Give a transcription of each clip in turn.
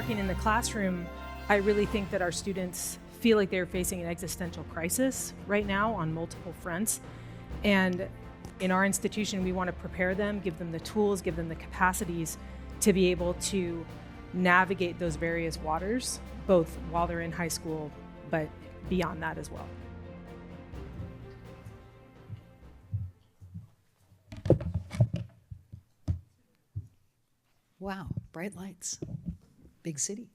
working in the classroom, I really think that our students feel like they're facing an existential crisis right now on multiple fronts. And in our institution, we want to prepare them, give them the tools, give them the capacities to be able to navigate those various waters, both while they're in high school, but beyond that as well. Wow, bright lights, big city.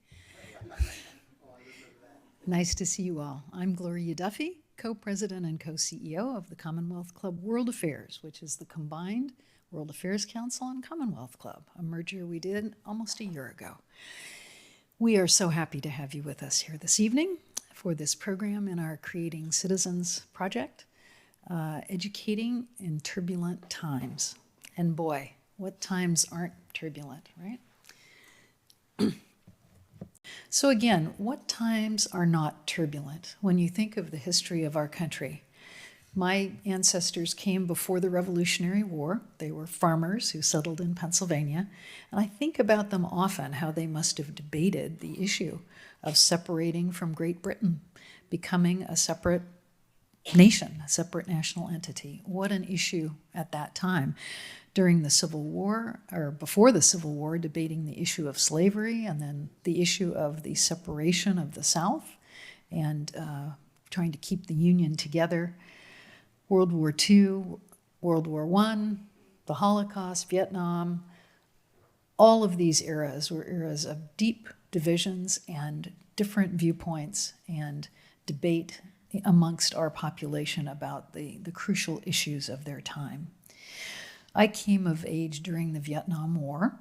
Nice to see you all. I'm Gloria Duffy, co-president and co-CEO of the Commonwealth Club World Affairs, which is the combined World Affairs Council and Commonwealth Club, a merger we did almost a year ago. We are so happy to have you with us here this evening for this program in our Creating Citizens project, educating in turbulent times. And boy, what times aren't turbulent, right? So again, what times are not turbulent when you think of the history of our country? My ancestors came before the Revolutionary War. They were farmers who settled in Pennsylvania. And I think about them often, how they must have debated the issue of separating from Great Britain, becoming a separate nation, a separate national entity. What an issue at that time. During the Civil War, or before the Civil War, debating the issue of slavery and then the issue of the separation of the South and trying to keep the Union together. World War II, World War I, the Holocaust, Vietnam, all of these eras were eras of deep divisions and different viewpoints and debate amongst our population about the crucial issues of their time. I came of age during the Vietnam War,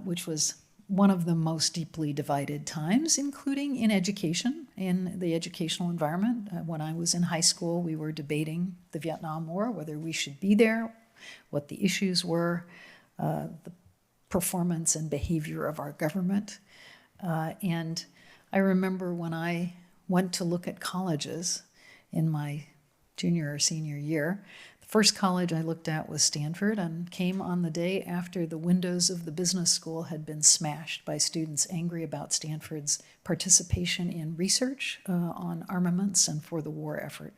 which was one of the most deeply divided times, including in education, in the educational environment. When I was in high school, we were debating the Vietnam War, whether we should be there, what the issues were, the performance and behavior of our government. And I remember when I went to look at colleges in my junior or senior year, first college I looked at was Stanford, and came on the day after the windows of the business school had been smashed by students angry about Stanford's participation in research on armaments and for the war effort.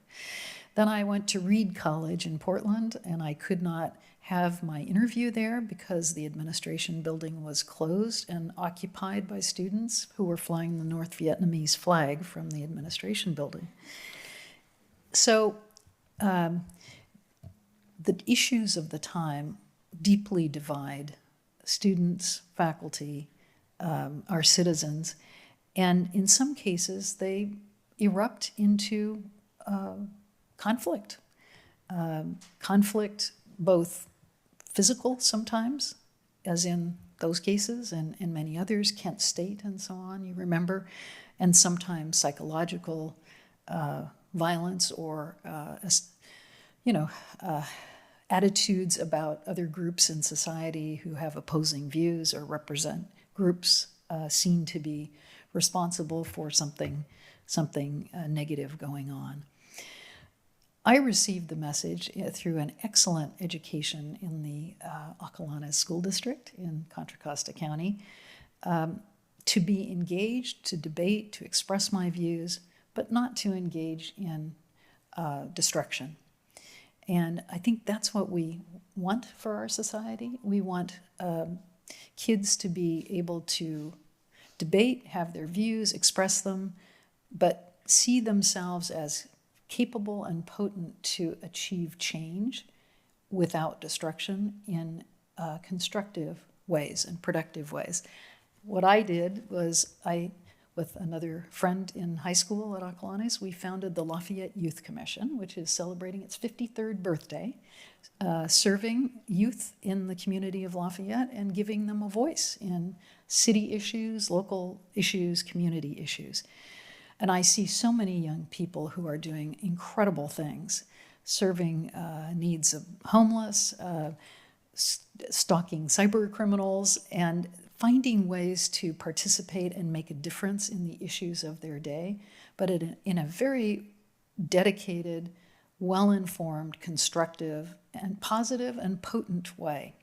Then I went to Reed College in Portland, and I could not have my interview there because the administration building was closed and occupied by students who were flying the North Vietnamese flag from the administration building. So, the issues of the time deeply divide students, faculty, our citizens, and in some cases they erupt into conflict. Conflict both physical sometimes, as in those cases and in many others, Kent State and so on, you remember, and sometimes psychological violence or attitudes about other groups in society who have opposing views or represent groups seen to be responsible for something negative going on. I received the message through an excellent education in the Acalanes School District in Contra Costa County to be engaged, to debate, to express my views, but not to engage in destruction. And I think that's what we want for our society. We want kids to be able to debate, have their views, express them, but see themselves as capable and potent to achieve change without destruction in constructive ways and productive ways. What I did was with another friend in high school at Acalanes, we founded the Lafayette Youth Commission, which is celebrating its 53rd birthday, serving youth in the community of Lafayette and giving them a voice in city issues, local issues, community issues. And I see so many young people who are doing incredible things, serving needs of homeless, stalking cyber criminals, and finding ways to participate and make a difference in the issues of their day, but in a very dedicated, well-informed, constructive, and positive and potent way.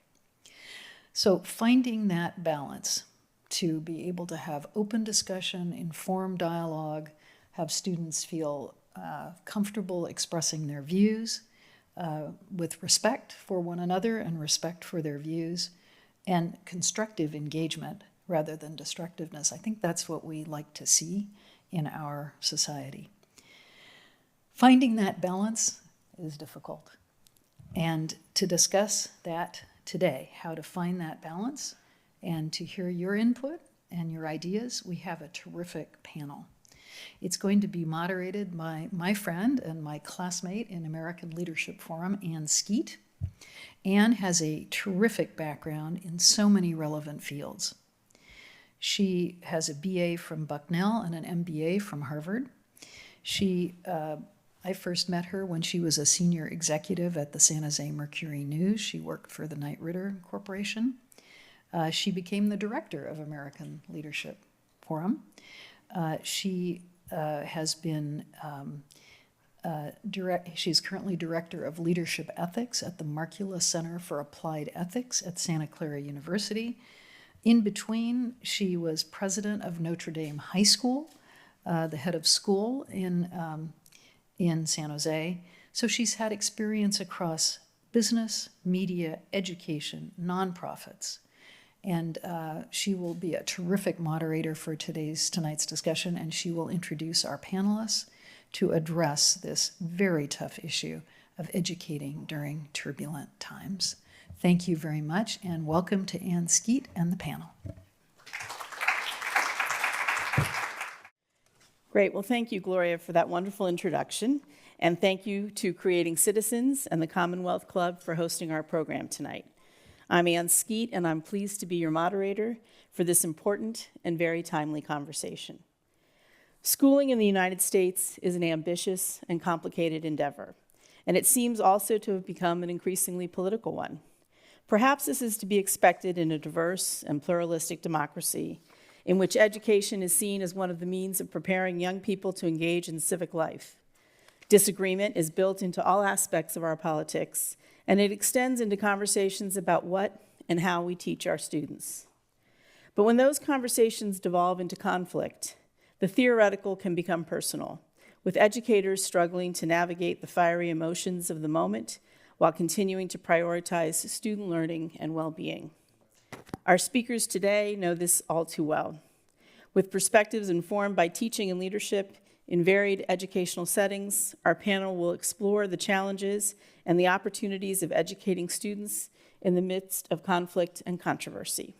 So finding that balance to be able to have open discussion, informed dialogue, have students feel comfortable expressing their views with respect for one another and respect for their views, and constructive engagement rather than destructiveness. I think that's what we like to see in our society. Finding that balance is difficult. And to discuss that today, how to find that balance, and to hear your input and your ideas, we have a terrific panel. It's going to be moderated by my friend and my classmate in American Leadership Forum, Ann Skeet. Ann has a terrific background in so many relevant fields. She has a BA from Bucknell and an MBA from Harvard. I first met her when she was a senior executive at the San Jose Mercury News. She worked for the Knight Ridder Corporation. She became the director of American Leadership Forum. She has been she's currently director of leadership ethics at the Markula Center for Applied Ethics at Santa Clara University. In between, she was president of Notre Dame High School, the head of school in San Jose. So she's had experience across business, media, education, nonprofits. And she will be a terrific moderator for tonight's discussion, and she will introduce our panelists to address this very tough issue of educating during turbulent times. Thank you very much, and welcome to Ann Skeet and the panel. Great. Well, thank you, Gloria, for that wonderful introduction. And thank you to Creating Citizens and the Commonwealth Club for hosting our program tonight. I'm Ann Skeet, and I'm pleased to be your moderator for this important and very timely conversation. Schooling in the United States is an ambitious and complicated endeavor, and it seems also to have become an increasingly political one. Perhaps this is to be expected in a diverse and pluralistic democracy in which education is seen as one of the means of preparing young people to engage in civic life. Disagreement is built into all aspects of our politics, and it extends into conversations about what and how we teach our students. But when those conversations devolve into conflict, the theoretical can become personal, with educators struggling to navigate the fiery emotions of the moment while continuing to prioritize student learning and well-being. Our speakers today know this all too well. With perspectives informed by teaching and leadership in varied educational settings, our panel will explore the challenges and the opportunities of educating students in the midst of conflict and controversy.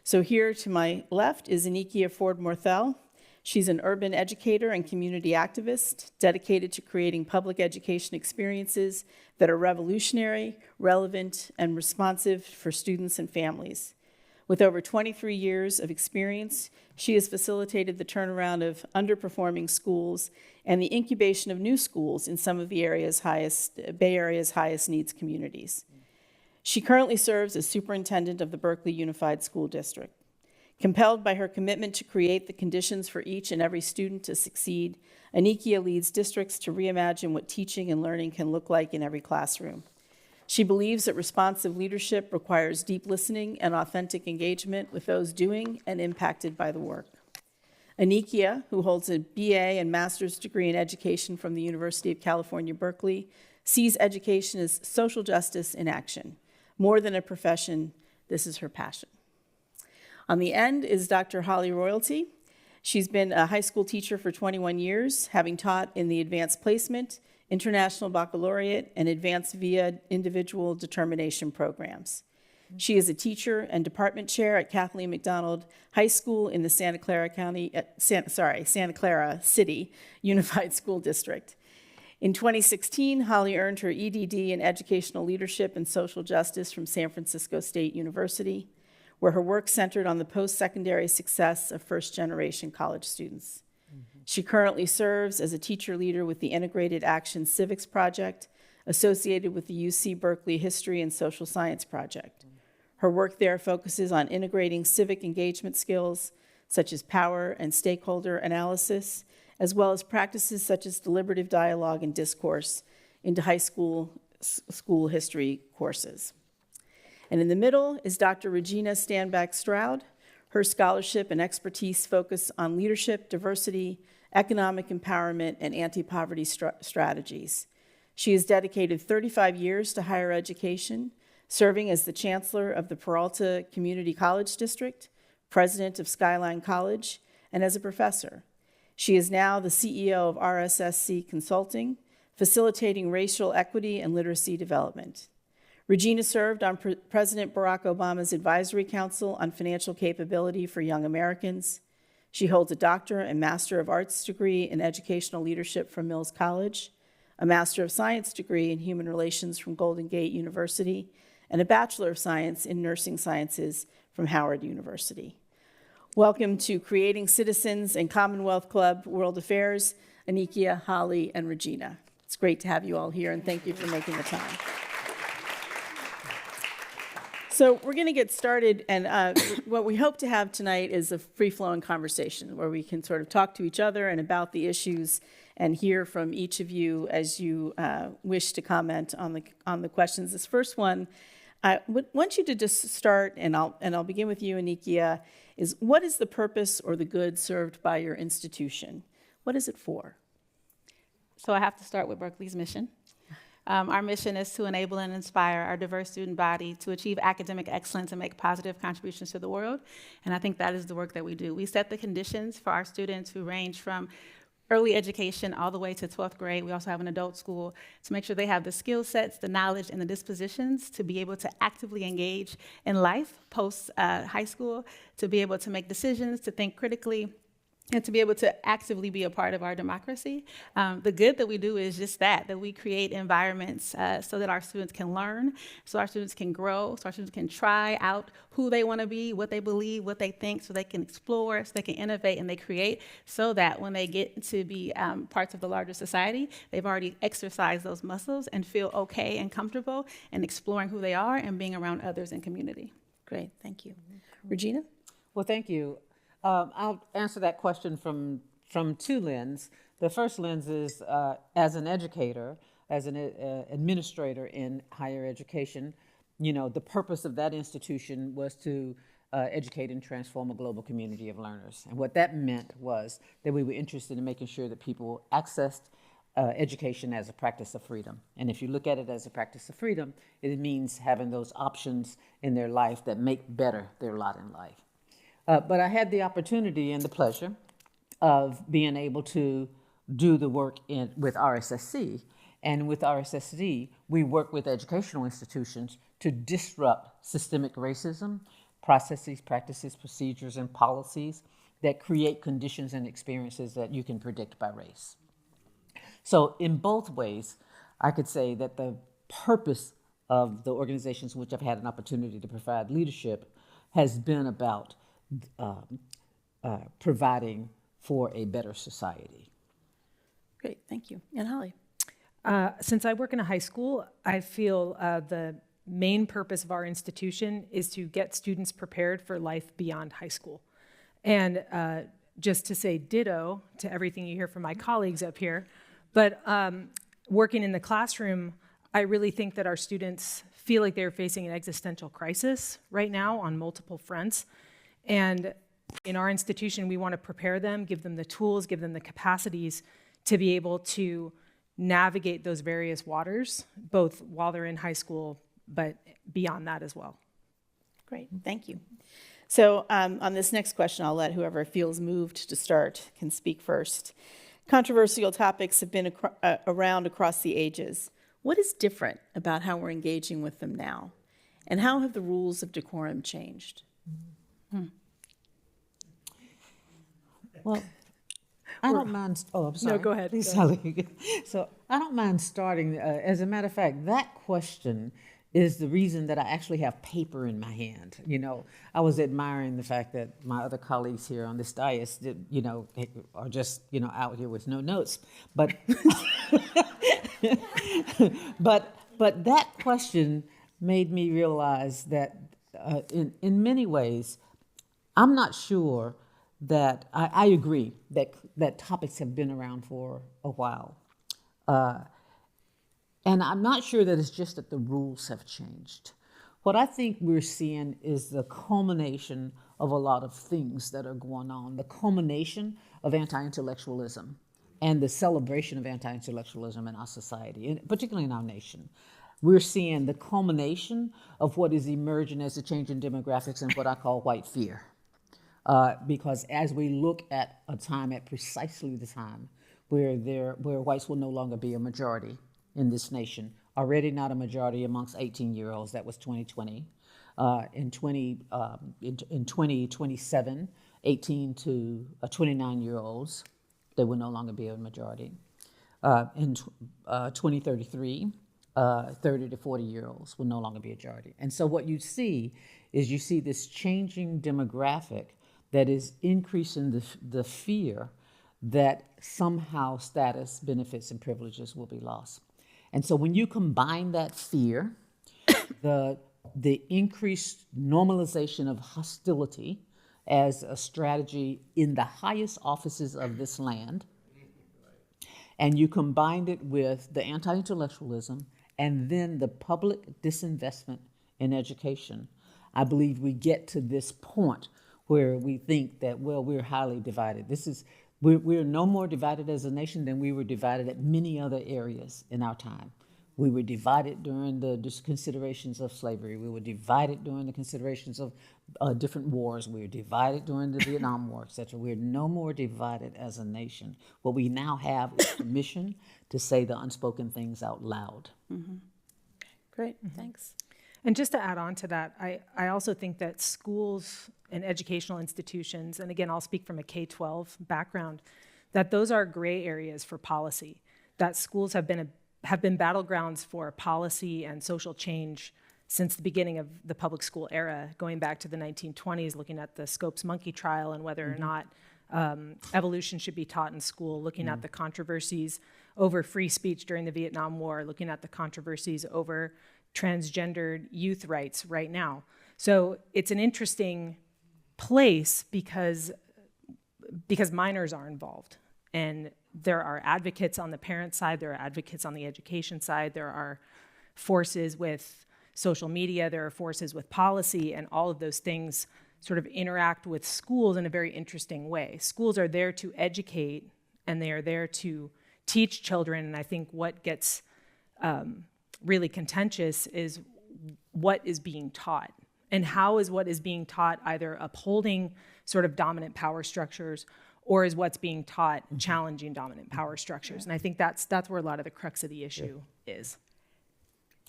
So here to my left is Anikia Ford-Morthell. She's an urban educator and community activist dedicated to creating public education experiences that are revolutionary, relevant, and responsive for students and families. With over 23 years of experience, she has facilitated the turnaround of underperforming schools and the incubation of new schools in some of the Bay Area's highest needs communities. She currently serves as superintendent of the Berkeley Unified School District. Compelled by her commitment to create the conditions for each and every student to succeed, Anikia leads districts to reimagine what teaching and learning can look like in every classroom. She believes that responsive leadership requires deep listening and authentic engagement with those doing and impacted by the work. Anikia, who holds a BA and master's degree in education from the University of California, Berkeley, sees education as social justice in action. More than a profession, this is her passion. On the end is Dr. Holly Royalty. She's been a high school teacher for 21 years, having taught in the advanced placement, international baccalaureate, and advanced via individual determination programs. She is a teacher and department chair at Kathleen McDonald High School in the Santa Clara City Unified School District. In 2016, Holly earned her EDD in Educational Leadership and Social Justice from San Francisco State University, where her work centered on the post-secondary success of first-generation college students. She currently serves as a teacher leader with the Integrated Action Civics Project, associated with the UC Berkeley History and Social Science Project. Her work there focuses on integrating civic engagement skills, such as power and stakeholder analysis, as well as practices such as deliberative dialogue and discourse into high school history courses. And in the middle is Dr. Regina Stanback Stroud. Her scholarship and expertise focus on leadership, diversity, economic empowerment, and anti-poverty strategies. She has dedicated 35 years to higher education, serving as the chancellor of the Peralta Community College District, president of Skyline College, and as a professor. She is now the CEO of RSSC Consulting, facilitating racial equity and literacy development. Regina served on President Barack Obama's Advisory Council on Financial Capability for Young Americans. She holds a Doctor and Master of Arts degree in Educational Leadership from Mills College, a Master of Science degree in Human Relations from Golden Gate University, and a Bachelor of Science in Nursing Sciences from Howard University. Welcome to Creating Citizens and Commonwealth Club World Affairs, Anikia, Holly, and Regina. It's great to have you all here, and thank you for making the time. So we're going to get started, and what we hope to have tonight is a free-flowing conversation where we can sort of talk to each other and about the issues and hear from each of you as you wish to comment on the questions. This first one, I want you to just start, and I'll begin with you, Anikia, is what is the purpose or the good served by your institution? What is it for? So I have to start with Berkeley's mission. Our mission is to enable and inspire our diverse student body to achieve academic excellence and make positive contributions to the world. And I think that is the work that we do. We set the conditions for our students who range from early education all the way to 12th grade. We also have an adult school to make sure they have the skill sets, the knowledge, and the dispositions to be able to actively engage in life post high school, to be able to make decisions, to think critically, and to be able to actively be a part of our democracy. The good that we do is just that we create environments so that our students can learn, so our students can grow, so our students can try out who they want to be, what they believe, what they think, so they can explore, so they can innovate, and they create, so that when they get to be parts of the larger society, they've already exercised those muscles and feel okay and comfortable in exploring who they are and being around others in community. Great, thank you. Regina? Well, thank you. I'll answer that question from two lenses. The first lens is as an educator, as an administrator in higher education, the purpose of that institution was to educate and transform a global community of learners. And what that meant was that we were interested in making sure that people accessed education as a practice of freedom. And if you look at it as a practice of freedom, it means having those options in their life that make better their lot in life. But I had the opportunity and the pleasure of being able to do the work with RSSC. And with RSSC, we work with educational institutions to disrupt systemic racism, processes, practices, procedures, and policies that create conditions and experiences that you can predict by race. So in both ways, I could say that the purpose of the organizations in which I've had an opportunity to provide leadership has been about providing for a better society. Great, thank you. And Holly? Since I work in a high school, I feel the main purpose of our institution is to get students prepared for life beyond high school. And just to say ditto to everything you hear from my colleagues up here, but working in the classroom, I really think that our students feel like they're facing an existential crisis right now on multiple fronts. And in our institution, we want to prepare them, give them the tools, give them the capacities to be able to navigate those various waters, both while they're in high school, but beyond that as well. Great, thank you. So on this next question, I'll let whoever feels moved to start can speak first. Controversial topics have been around across the ages. What is different about how we're engaging with them now? And how have the rules of decorum changed? Well, I don't mind. Oh, I'm sorry. No, go ahead. Please, Sally. So I don't mind starting. As a matter of fact, that question is the reason that I actually have paper in my hand. I was admiring the fact that my other colleagues here on this dais, are just out here with no notes. But but that question made me realize that in many ways, I'm not sure that I agree that topics have been around for a while. And I'm not sure that it's just that the rules have changed. What I think we're seeing is the culmination of a lot of things that are going on, the culmination of anti-intellectualism and the celebration of anti-intellectualism in our society, and particularly in our nation. We're seeing the culmination of what is emerging as a change in demographics and what I call white fear. Because as we look at a time, at precisely the time where whites will no longer be a majority in this nation, already not a majority amongst 18-year-olds, that was 2020. In 2027, 18 to 29-year-olds, they will no longer be a majority. In 2033, 30 to 40-year-olds will no longer be a majority. And so what you see is this changing demographic that is increasing the fear that somehow status, benefits, and privileges will be lost. And so when you combine that fear, the increased normalization of hostility as a strategy in the highest offices of this land, and you combined it with the anti-intellectualism and then the public disinvestment in education, I believe we get to this point where we think that, well, we're highly divided. We're no more divided as a nation than we were divided at many other areas in our time. We were divided during the considerations of slavery. We were divided during the considerations of different wars. We were divided during the Vietnam War, et cetera. We're no more divided as a nation. What we now have is permission to say the unspoken things out loud. Mm-hmm. Great, thanks. And just to add on to that, I also think that schools and educational institutions, and again, I'll speak from a K-12 background, that those are gray areas for policy, that schools have been battlegrounds for policy and social change since the beginning of the public school era, going back to the 1920s, looking at the Scopes monkey trial and whether or not evolution should be taught in school, looking at the controversies over free speech during the Vietnam War, looking at the controversies over transgendered youth rights right now. So it's an interesting place because minors are involved, and there are advocates on the parent side, there are advocates on the education side, there are forces with social media, there are forces with policy, and all of those things sort of interact with schools in a very interesting way. Schools are there to educate, and they are there to teach children, and I think what gets really contentious is what is being taught, and how is what is being taught either upholding sort of dominant power structures, or is what's being taught challenging dominant power structures. And I think that's where a lot of the crux of the issue is.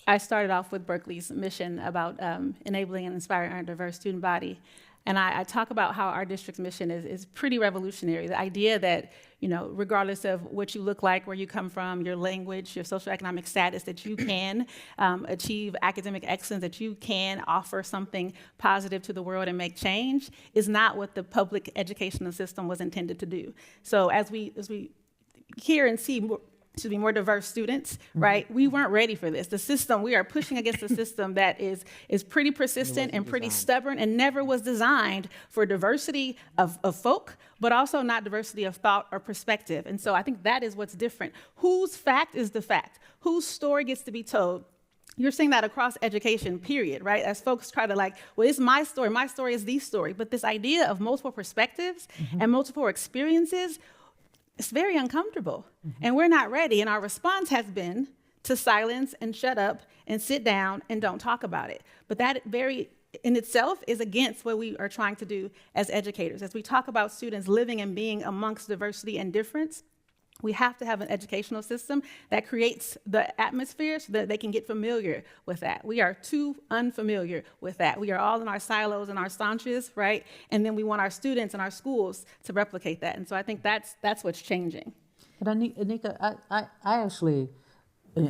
I started off with Berkeley's mission about enabling and inspiring our diverse student body. And I talk about how our district's mission is pretty revolutionary. The idea that, regardless of what you look like, where you come from, your language, your socioeconomic status, that you can achieve academic excellence, that you can offer something positive to the world and make change, is not what the public educational system was intended to do. So as we hear and see more diverse students, right? We weren't ready for this. The system, we are pushing against a system that is pretty persistent and pretty stubborn and never was designed for diversity of folk, but also not diversity of thought or perspective. And so I think that is what's different. Whose fact is the fact? Whose story gets to be told? You're seeing that across education, period, right? As folks try to well, it's my story is the story. But this idea of multiple perspectives and multiple experiences, it's very uncomfortable, and we're not ready. And our response has been to silence and shut up and sit down and don't talk about it. But that very in itself is against what we are trying to do as educators. As we talk about students living and being amongst diversity and difference, we have to have an educational system that creates the atmosphere so that they can get familiar with that. We are too unfamiliar with that. We are all in our silos and our staunches, right? And then we want our students and our schools to replicate that. And so I think that's what's changing. But Anika, I actually,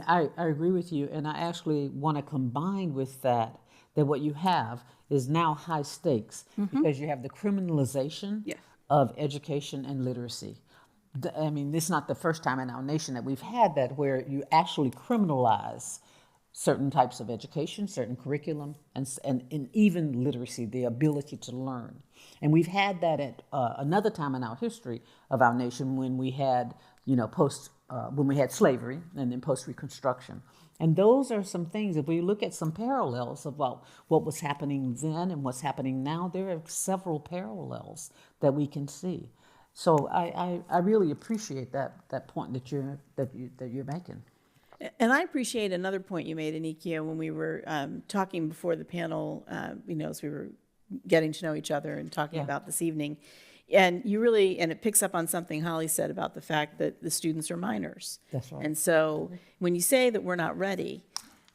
I agree with you, and I actually want to combine with that what you have is now high stakes because you have the criminalization of education and literacy. I mean, this is not the first time in our nation that we've had that, where you actually criminalize certain types of education, certain curriculum, and even literacy, the ability to learn. And we've had that at another time in our history of our nation when we had, when we had slavery and then post-Reconstruction. And those are some things, if we look at some parallels about what was happening then and what's happening now, there are several parallels that we can see. So I really appreciate that point that you're making. And I appreciate another point you made, Anikia, when we were talking before the panel, as we were getting to know each other and talking about this evening. And it picks up on something Holly said about the fact that the students are minors. That's right. And so when you say that we're not ready,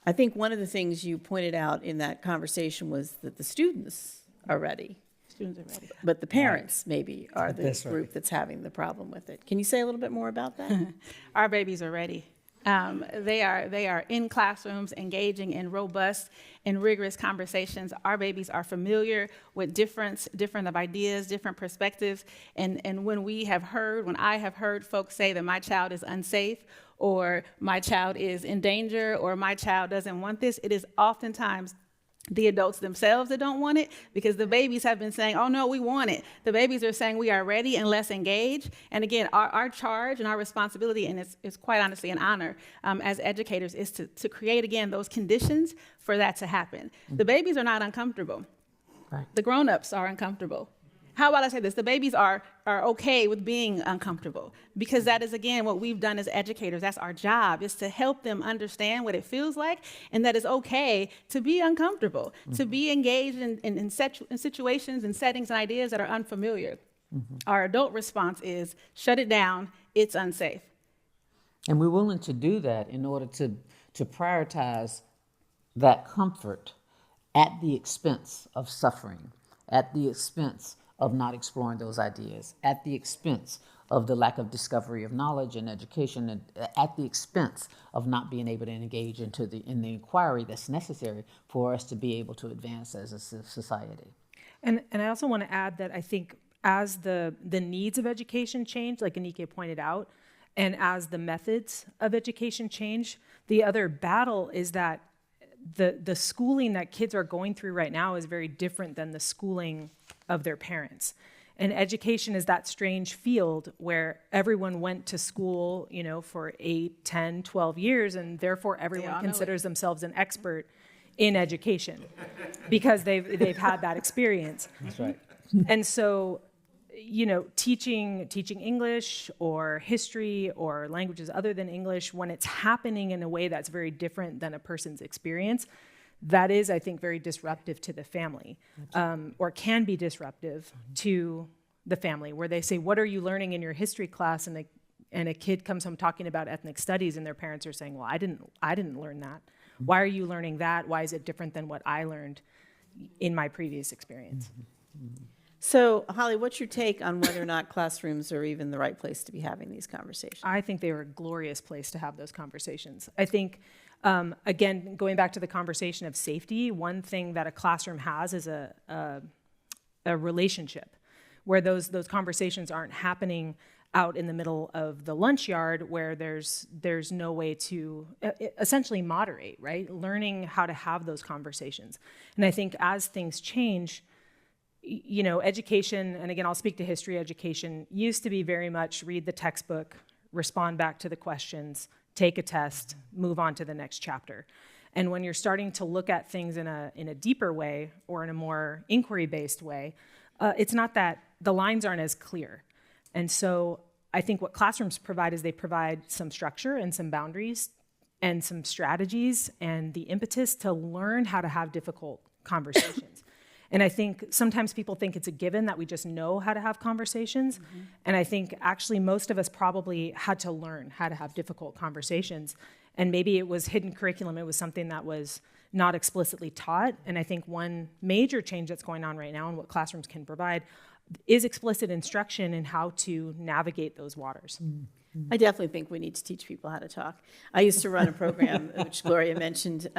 I think one of the things you pointed out in that conversation was that the students are ready. Students are ready. But the parents maybe are the That's right. group that's having the problem with it. Can you say a little bit more about that? Our babies are ready. They are in classrooms engaging in robust and rigorous conversations. Our babies are familiar with different of ideas, different perspectives. And when I have heard folks say that my child is unsafe, or my child is in danger, or my child doesn't want this, it is oftentimes the adults themselves that don't want it, because the babies have been saying, oh no, we want it. The babies are saying we are ready and let's engage. And again, our charge and our responsibility, and it's quite honestly an honor as educators, is to create, again, those conditions for that to happen. The babies are not uncomfortable. Right. The grown-ups are uncomfortable. How about I say this? The babies are okay with being uncomfortable, because that is, again, what we've done as educators. That's our job, is to help them understand what it feels like, and that it's okay to be uncomfortable, to be engaged in situations and settings and ideas that are unfamiliar. Our adult response is shut it down, it's unsafe. And we're willing to do that in order to prioritize that comfort at the expense of suffering, at the expense of not exploring those ideas, at the expense of the lack of discovery of knowledge and education, and at the expense of not being able to engage in the inquiry that's necessary for us to be able to advance as a society. And I also want to add that I think as the needs of education change, like Anikia pointed out, and as the methods of education change, the other battle is that the schooling that kids are going through right now is very different than the schooling of their parents. And education is that strange field where everyone went to school, for 8, 10, 12 years, and therefore everyone considers themselves an expert in education because they've had that experience. That's right. And so, teaching English or history or languages other than English, when it's happening in a way that's very different than a person's experience, that is, I think, very disruptive to the family, or can be disruptive to the family, where they say, what are you learning in your history class? And a kid comes home talking about ethnic studies, and their parents are saying, well, I didn't learn that. Why are you learning that? Why is it different than what I learned in my previous experience? So, Holly, what's your take on whether or not classrooms are even the right place to be having these conversations? I think they are a glorious place to have those conversations. I think, again, going back to the conversation of safety, one thing that a classroom has is a relationship where those conversations aren't happening out in the middle of the lunch yard where there's no way to essentially moderate, right? Learning how to have those conversations. And I think as things change, education, and again, I'll speak to history education, used to be very much read the textbook, respond back to the questions, take a test, move on to the next chapter. And when you're starting to look at things in a deeper way or in a more inquiry-based way, it's not that the lines aren't as clear. And so I think what classrooms provide is they provide some structure and some boundaries and some strategies and the impetus to learn how to have difficult conversations. And I think sometimes people think it's a given that we just know how to have conversations. Mm-hmm. And I think actually most of us probably had to learn how to have difficult conversations. And maybe it was hidden curriculum. It was something that was not explicitly taught. And I think one major change that's going on right now and what classrooms can provide is explicit instruction in how to navigate those waters. Mm-hmm. I definitely think we need to teach people how to talk. I used to run a program, which Gloria mentioned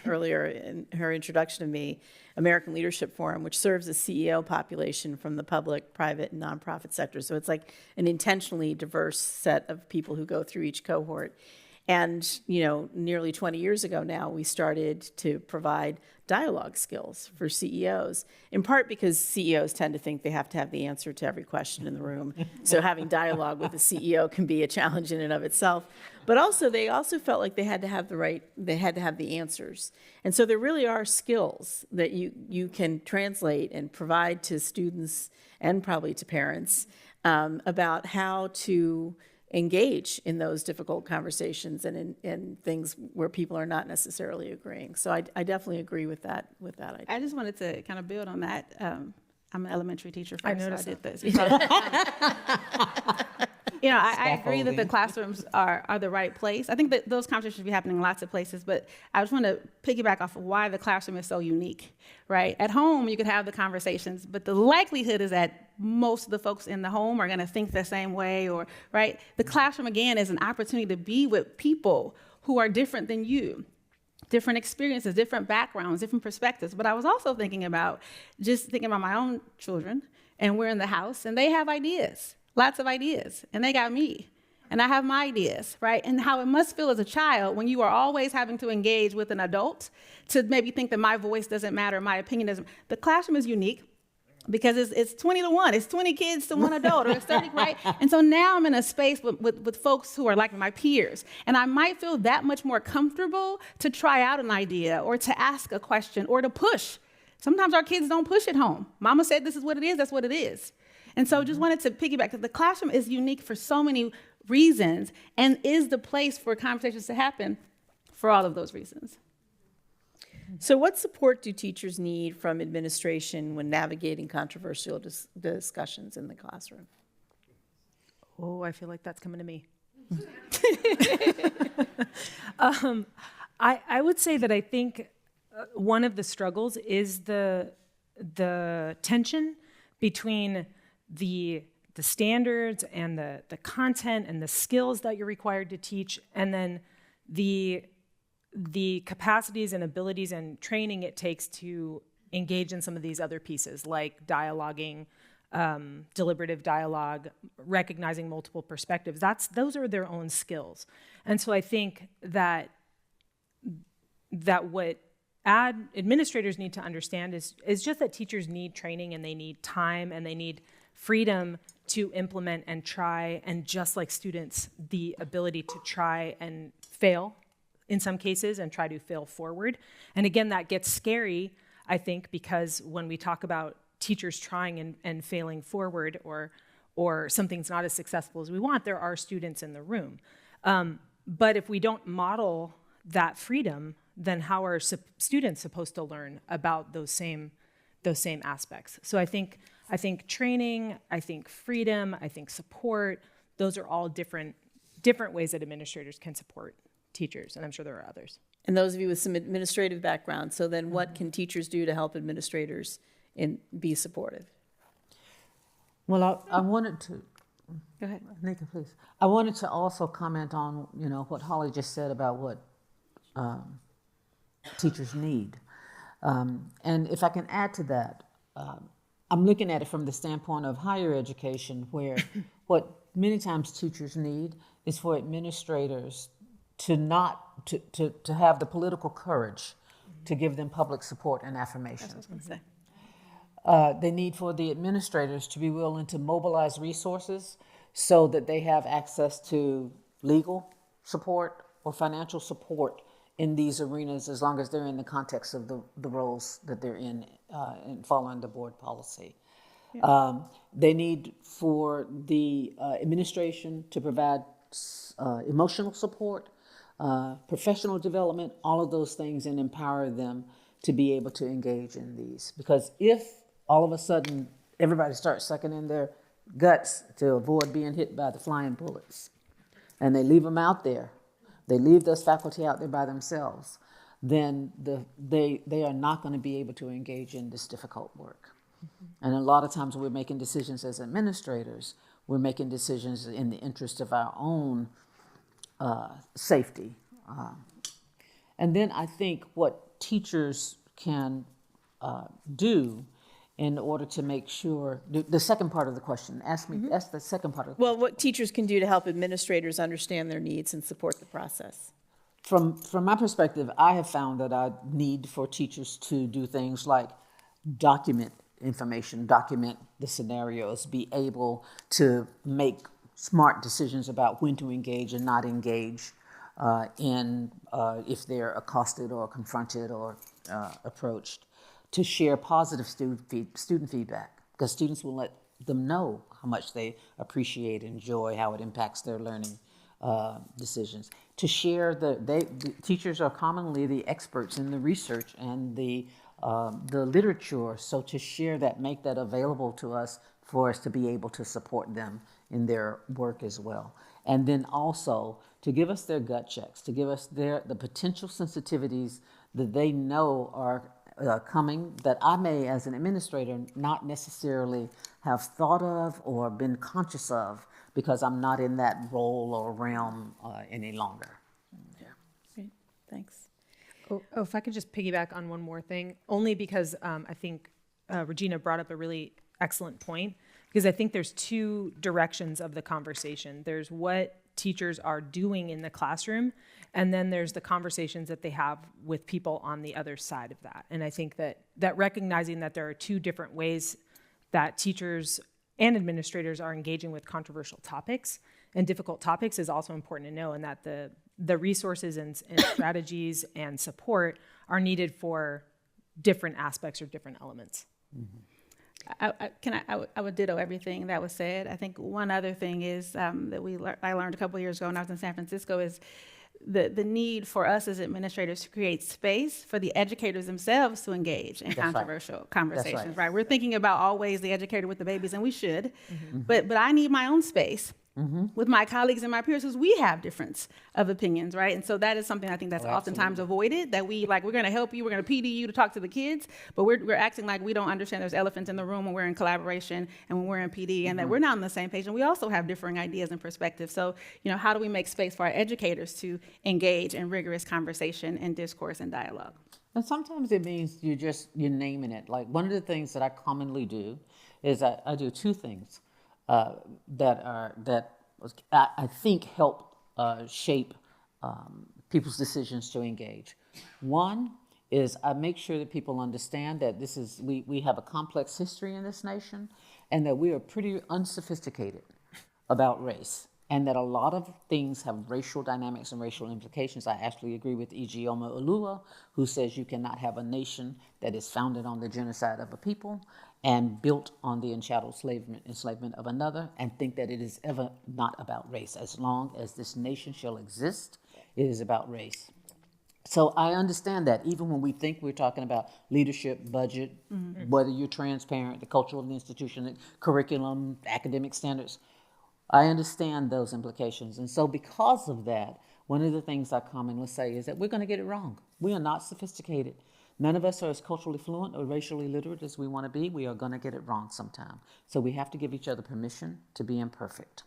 earlier in her introduction to me, American Leadership Forum, which serves the CEO population from the public, private, and nonprofit sector. So it's like an intentionally diverse set of people who go through each cohort. And, nearly 20 years ago now, we started to provide dialogue skills for CEOs, in part because CEOs tend to think they have to have the answer to every question in the room. So having dialogue with a CEO can be a challenge in and of itself. But also, they also felt like they had to have the answers. And so there really are skills that you can translate and provide to students and probably to parents about how to engage in those difficult conversations and in things where people are not necessarily agreeing. So I definitely agree with that idea. I just wanted to kind of build on that. I'm an elementary teacher first, I noticed so I did this. I agree that the classrooms are the right place. I think that those conversations should be happening in lots of places, but I just want to piggyback off of why the classroom is so unique, right? At home, you could have the conversations, but the likelihood is that most of the folks in the home are going to think the same way, or, right? The classroom, again, is an opportunity to be with people who are different than you. Different experiences, different backgrounds, different perspectives. But I was also thinking about my own children, and we're in the house, and they have ideas, lots of ideas, and they got me, and I have my ideas, right? And how it must feel as a child when you are always having to engage with an adult to maybe think that my voice doesn't matter, my opinion doesn't. The classroom is unique because it's 20 to 1. It's 20 kids to one adult, or it's 30, right? And so now I'm in a space with folks who are like my peers, and I might feel that much more comfortable to try out an idea or to ask a question or to push. Sometimes our kids don't push at home. Mama said this is what it is, that's what it is. And so just wanted to piggyback, because the classroom is unique for so many reasons and is the place for conversations to happen for all of those reasons. So what support do teachers need from administration when navigating controversial discussions in the classroom? Oh, I feel like that's coming to me. I would say that I think one of the struggles is the tension between the standards and the content and the skills that you're required to teach, and then the capacities and abilities and training it takes to engage in some of these other pieces, like dialoguing, deliberative dialogue, recognizing multiple perspectives. Those are their own skills. And so I think that what administrators need to understand is just that teachers need training, and they need time, and they need freedom to implement and try, and just like students, the ability to try and fail in some cases and try to fail forward. And again, that gets scary, I think, because when we talk about teachers trying and failing forward, or something's not as successful as we want, there are students in the room. But if we don't model that freedom, then how are students supposed to learn about those same aspects? So I think training, I think freedom, I think support, those are all different ways that administrators can support teachers, and I'm sure there are others. And those of you with some administrative background, so then what can teachers do to help administrators be supportive? Well, I wanted to. Go ahead. Nika, please. I wanted to also comment on, what Holly just said about what teachers need. And if I can add to that, I'm looking at it from the standpoint of higher education, where what many times teachers need is for administrators to have the political courage to give them public support and affirmation. That's what I was going to say. They need for the administrators to be willing to mobilize resources so that they have access to legal support or financial support in these arenas, as long as they're in the context of the roles that they're in following the board policy. Yeah. They need for the administration to provide emotional support, professional development, all of those things, and empower them to be able to engage in these. Because if all of a sudden everybody starts sucking in their guts to avoid being hit by the flying bullets, and they leave them out there, they leave those faculty out there by themselves, then they are not going to be able to engage in this difficult work. Mm-hmm. And a lot of times we're making decisions as administrators, we're making decisions in the interest of our own safety. And then I think what teachers can do in order to make sure, the second part of the question, ask the second part of the Well, what teachers can do to help administrators understand their needs and support the process. From my perspective, I have found that I need for teachers to do things like document information, document the scenarios, be able to make smart decisions about when to engage and not engage if they're accosted or confronted or approached, to share positive student feedback, because students will let them know how much they appreciate, enjoy, how it impacts their learning decisions. To share the teachers are commonly the experts in the research and the literature, so to share that, make that available to us for us to be able to support them in their work as well. And then also to give us their gut checks, to give us the potential sensitivities that they know are coming, that I may, as an administrator, not necessarily have thought of or been conscious of, because I'm not in that role or realm any longer. Great, thanks. Oh, if I could just piggyback on one more thing, only because I think Regina brought up a really excellent point, because I think there's two directions of the conversation. There's what teachers are doing in the classroom, and then there's the conversations that they have with people on the other side of that. And I think that recognizing that there are two different ways that teachers and administrators are engaging with controversial topics and difficult topics is also important to know, and that the resources and strategies and support are needed for different aspects or different elements. Mm-hmm. I would ditto everything that was said. I think one other thing is that I learned a couple of years ago when I was in San Francisco is the need for us as administrators to create space for the educators themselves to engage in controversial conversations. Right? We're thinking about always the educator with the babies, and we should, but I need my own space. With my colleagues and my peers, because we have difference of opinions, right? And so that is something I think that's oftentimes avoided, that we're going to help you, we're going to PD you to talk to the kids, but we're acting like we don't understand there's elephants in the room when we're in collaboration and when we're in PD, and that we're not on the same page, and we also have differing ideas and perspectives. So, how do we make space for our educators to engage in rigorous conversation and discourse and dialogue? And sometimes it means you're naming it. Like, one of the things that I commonly do is I do two things that I think help shape people's decisions to engage. One is I make sure that people understand that we have a complex history in this nation, and that we are pretty unsophisticated about race, and that a lot of things have racial dynamics and racial implications. I actually agree with Ijeoma Oluwa, who says you cannot have a nation that is founded on the genocide of a people and built on the chattel enslavement of another, and think that it is ever not about race. As long as this nation shall exist, it is about race. So I understand that even when we think we're talking about leadership, budget, whether you're transparent, the culture of the institution, the curriculum, academic standards, I understand those implications. And so because of that, one of the things I commonly say is that we're going to get it wrong. We are not sophisticated. None of us are as culturally fluent or racially literate as we want to be. We are going to get it wrong sometime. So we have to give each other permission to be imperfect.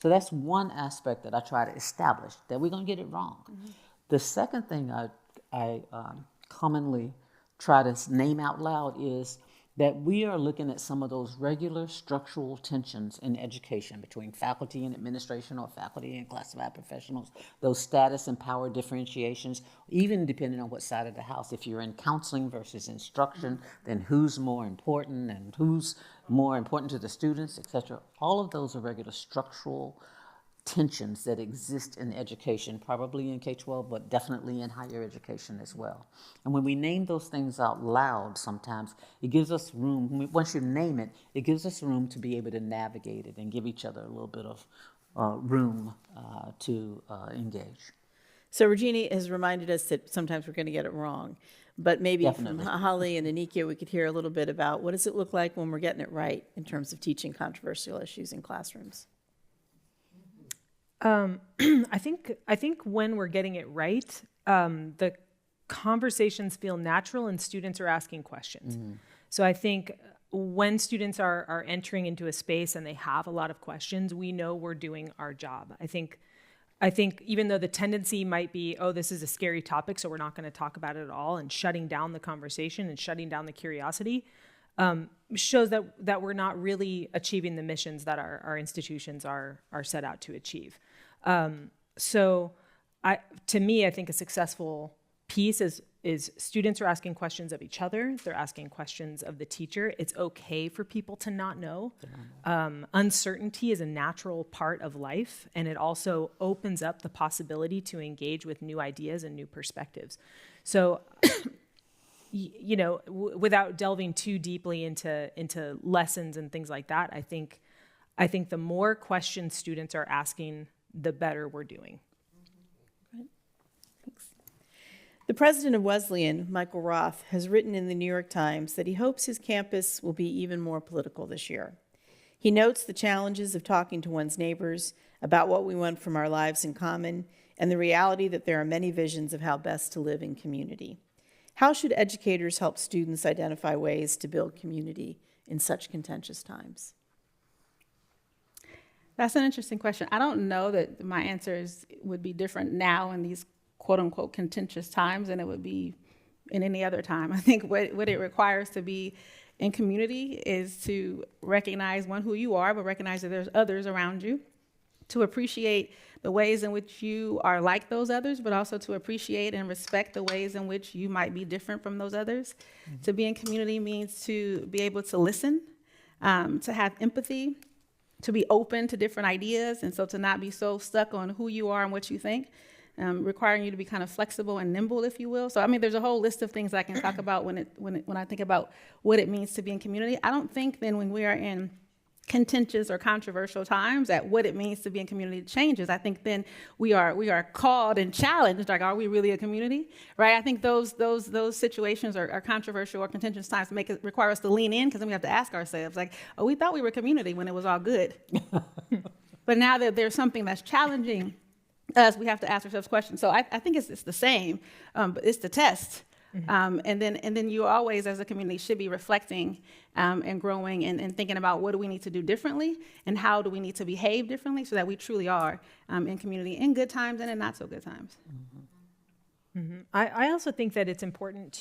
So that's one aspect that I try to establish, that we're going to get it wrong. The second thing I commonly try to name out loud is that we are looking at some of those regular structural tensions in education between faculty and administration, or faculty and classified professionals, those status and power differentiations, even depending on what side of the house. If you're in counseling versus instruction, then who's more important and who's more important to the students, et cetera. All of those are regular structural tensions that exist in education, probably in K-12, but definitely in higher education as well. And when we name those things out loud, sometimes it gives us room. Once you name it, it gives us room to be able to navigate it and give each other a little bit of room to engage. So Regina has reminded us that sometimes we're going to get it wrong, but maybe Definitely. From Holly and Anikia, we could hear a little bit about what does it look like when we're getting it right in terms of teaching controversial issues in classrooms. I think when we're getting it right, the conversations feel natural and students are asking questions. So I think when students are entering into a space and they have a lot of questions, we know we're doing our job. I think even though the tendency might be, oh, this is a scary topic, so we're not going to talk about it at all, and shutting down the conversation and shutting down the curiosity, shows that we're not really achieving the missions that our institutions are set out to achieve. So to me, I think a successful piece is students are asking questions of each other. They're asking questions of the teacher. It's okay for people to not know. Uncertainty is a natural part of life, and it also opens up the possibility to engage with new ideas and new perspectives. So, without delving too deeply into lessons and things like that, I think the more questions students are asking, the better we're doing. The president of Wesleyan, Michael Roth, has written in the New York Times that he hopes his campus will be even more political this year. He notes the challenges of talking to one's neighbors about what we want from our lives in common and the reality that there are many visions of how best to live in community. How should educators help students identify ways to build community in such contentious times? That's an interesting question. I don't know that my answers would be different now in these quote-unquote contentious times than it would be in any other time. I think what it requires to be in community is to recognize, one, who you are, but recognize that there's others around you, to appreciate the ways in which you are like those others, but also to appreciate and respect the ways in which you might be different from those others. Mm-hmm. To be in community means to be able to listen, to have empathy, to be open to different ideas, and so to not be so stuck on who you are and what you think. Requiring you to be kind of flexible and nimble, if you will. So, I mean, there's a whole list of things I can talk about when I think about what it means to be in community. I don't think then when we are in contentious or controversial times that what it means to be in community changes. I think then we are called and challenged, like, are we really a community, right? I think those situations are controversial or contentious times require us to lean in, because then we have to ask ourselves, like, oh, we thought we were a community when it was all good. But now that there's something that's challenging us, we have to ask ourselves questions. So I think it's the same, but it's the test. Mm-hmm. And then you always, as a community, should be reflecting and growing and thinking about what do we need to do differently and how do we need to behave differently so that we truly are in community in good times and in not so good times. Mm-hmm. Mm-hmm. I also think that it's important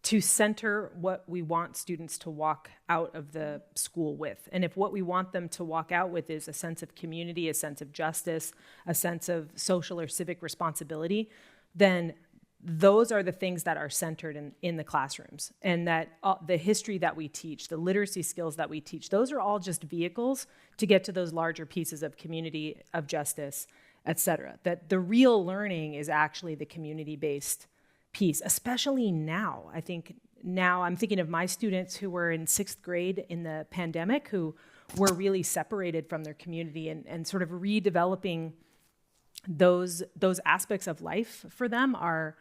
to center what we want students to walk out of the school with. And if what we want them to walk out with is a sense of community, a sense of justice, a sense of social or civic responsibility, then those are the things that are centered in the classrooms. And that the history that we teach, the literacy skills that we teach, those are all just vehicles to get to those larger pieces of community, of justice, et cetera. That the real learning is actually the community-based piece, especially now. I think now I'm thinking of my students who were in 6th grade in the pandemic, who were really separated from their community, and sort of redeveloping those aspects of life for them are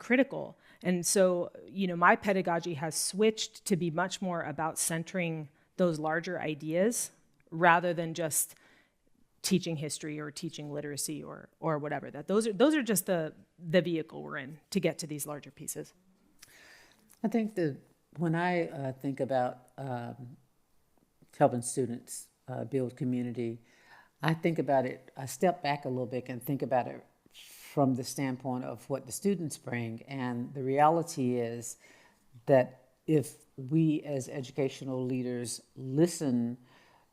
critical. And so, my pedagogy has switched to be much more about centering those larger ideas rather than just teaching history or teaching literacy or whatever. That those are just the vehicle we're in to get to these larger pieces. I think that when I think about helping students build community, I think about it, I step back a little bit and think about it from the standpoint of what the students bring. And the reality is that if we as educational leaders listen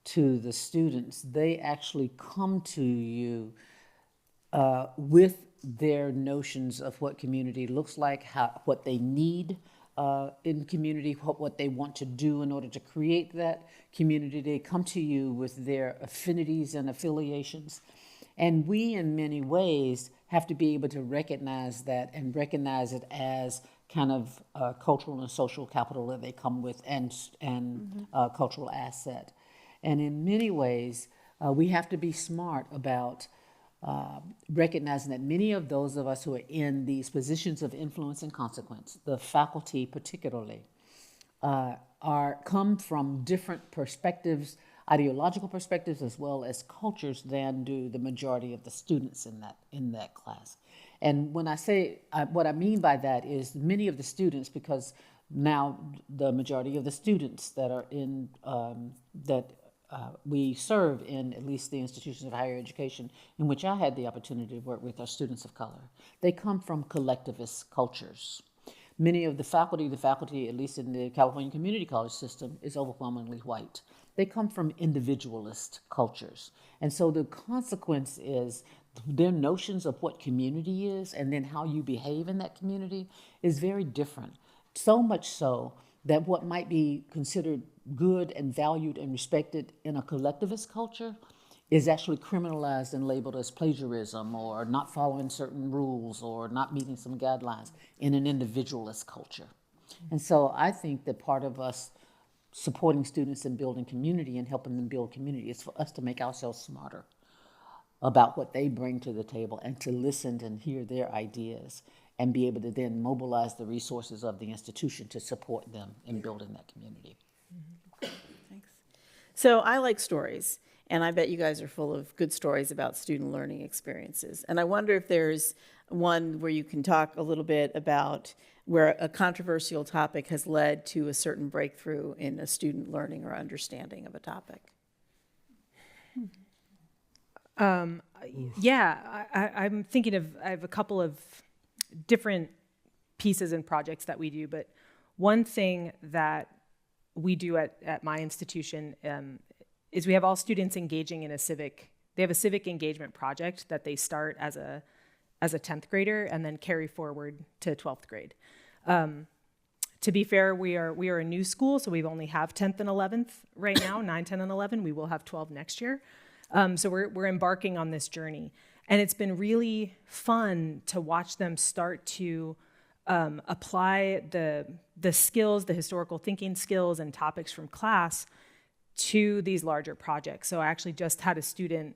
to the students, they actually come to you with their notions of what community looks like, what they need in community, what they want to do in order to create that community. They come to you with their affinities and affiliations. And we, in many ways, have to be able to recognize that and recognize it as kind of cultural and social capital that they come with and cultural asset. And in many ways, we have to be smart about recognizing that many of those of us who are in these positions of influence and consequence, the faculty particularly, come from different perspectives, ideological perspectives, as well as cultures than do the majority of the students in that class. And when I say what I mean by that is many of the students, because now the majority of the students that are in we serve in at least the institutions of higher education in which I had the opportunity to work with are students of color. They come from collectivist cultures. Many of the faculty, at least in the California community college system, is overwhelmingly white. They come from individualist cultures. And so the consequence is their notions of what community is and then how you behave in that community is very different. So much so that what might be considered good and valued and respected in a collectivist culture is actually criminalized and labeled as plagiarism or not following certain rules or not meeting some guidelines in an individualist culture. And so I think that part of us supporting students in building community and helping them build community is for us to make ourselves smarter about what they bring to the table and to listen and hear their ideas and be able to then mobilize the resources of the institution to support them in building that community. Thanks. So I like stories, and I bet you guys are full of good stories about student learning experiences. And I wonder if there's one where you can talk a little bit about where a controversial topic has led to a certain breakthrough in a student learning or understanding of a topic. Yeah, I'm thinking of, I have a couple of different pieces and projects that we do, but one thing that we do at my institution is we have all students engaging in they have a civic engagement project that they start as a 10th grader and then carry forward to 12th grade. To be fair, we are a new school, so we only have 10th and 11th right now, 9, 10, and 11. We will have 12 next year. So we're embarking on this journey. And it's been really fun to watch them start to apply the skills, the historical thinking skills and topics from class to these larger projects. So I actually just had a student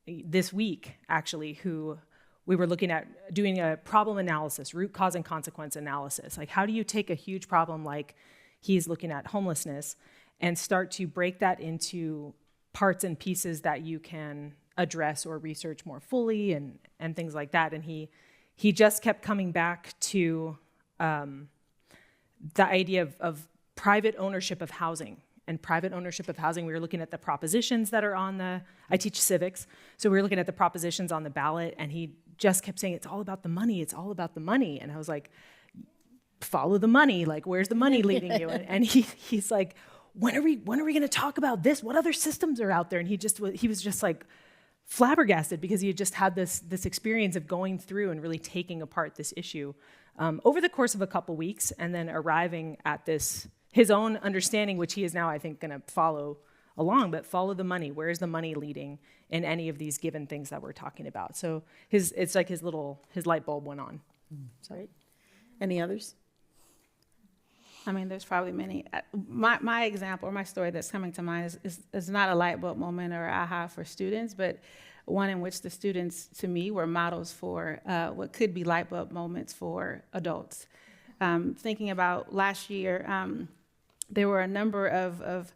this week, actually, who we were looking at doing a problem analysis, root cause and consequence analysis. Like, how do you take a huge problem like he's looking at homelessness and start to break that into parts and pieces that you can address or research more fully and things like that. And he just kept coming back to the idea of private ownership of housing. And private ownership of housing, we were looking at the propositions that are I teach civics, so we were looking at the propositions on the ballot, and he just kept saying, it's all about the money, it's all about the money. And I was like, follow the money, like, where's the money leading you? And he's like, when are we going to talk about this? What other systems are out there? And he was just like flabbergasted because he had just had this experience of going through and really taking apart this issue over the course of a couple weeks, and then arriving at his own understanding, which he is now, I think, going to follow along, but follow the money. Where is the money leading in any of these given things that we're talking about? So it's like his light bulb went on. Sorry. Any others? I mean, there's probably many. My example or my story that's coming to mind is not a light bulb moment or aha for students, but one in which the students, to me, were models for what could be light bulb moments for adults. Thinking about last year, there were a number of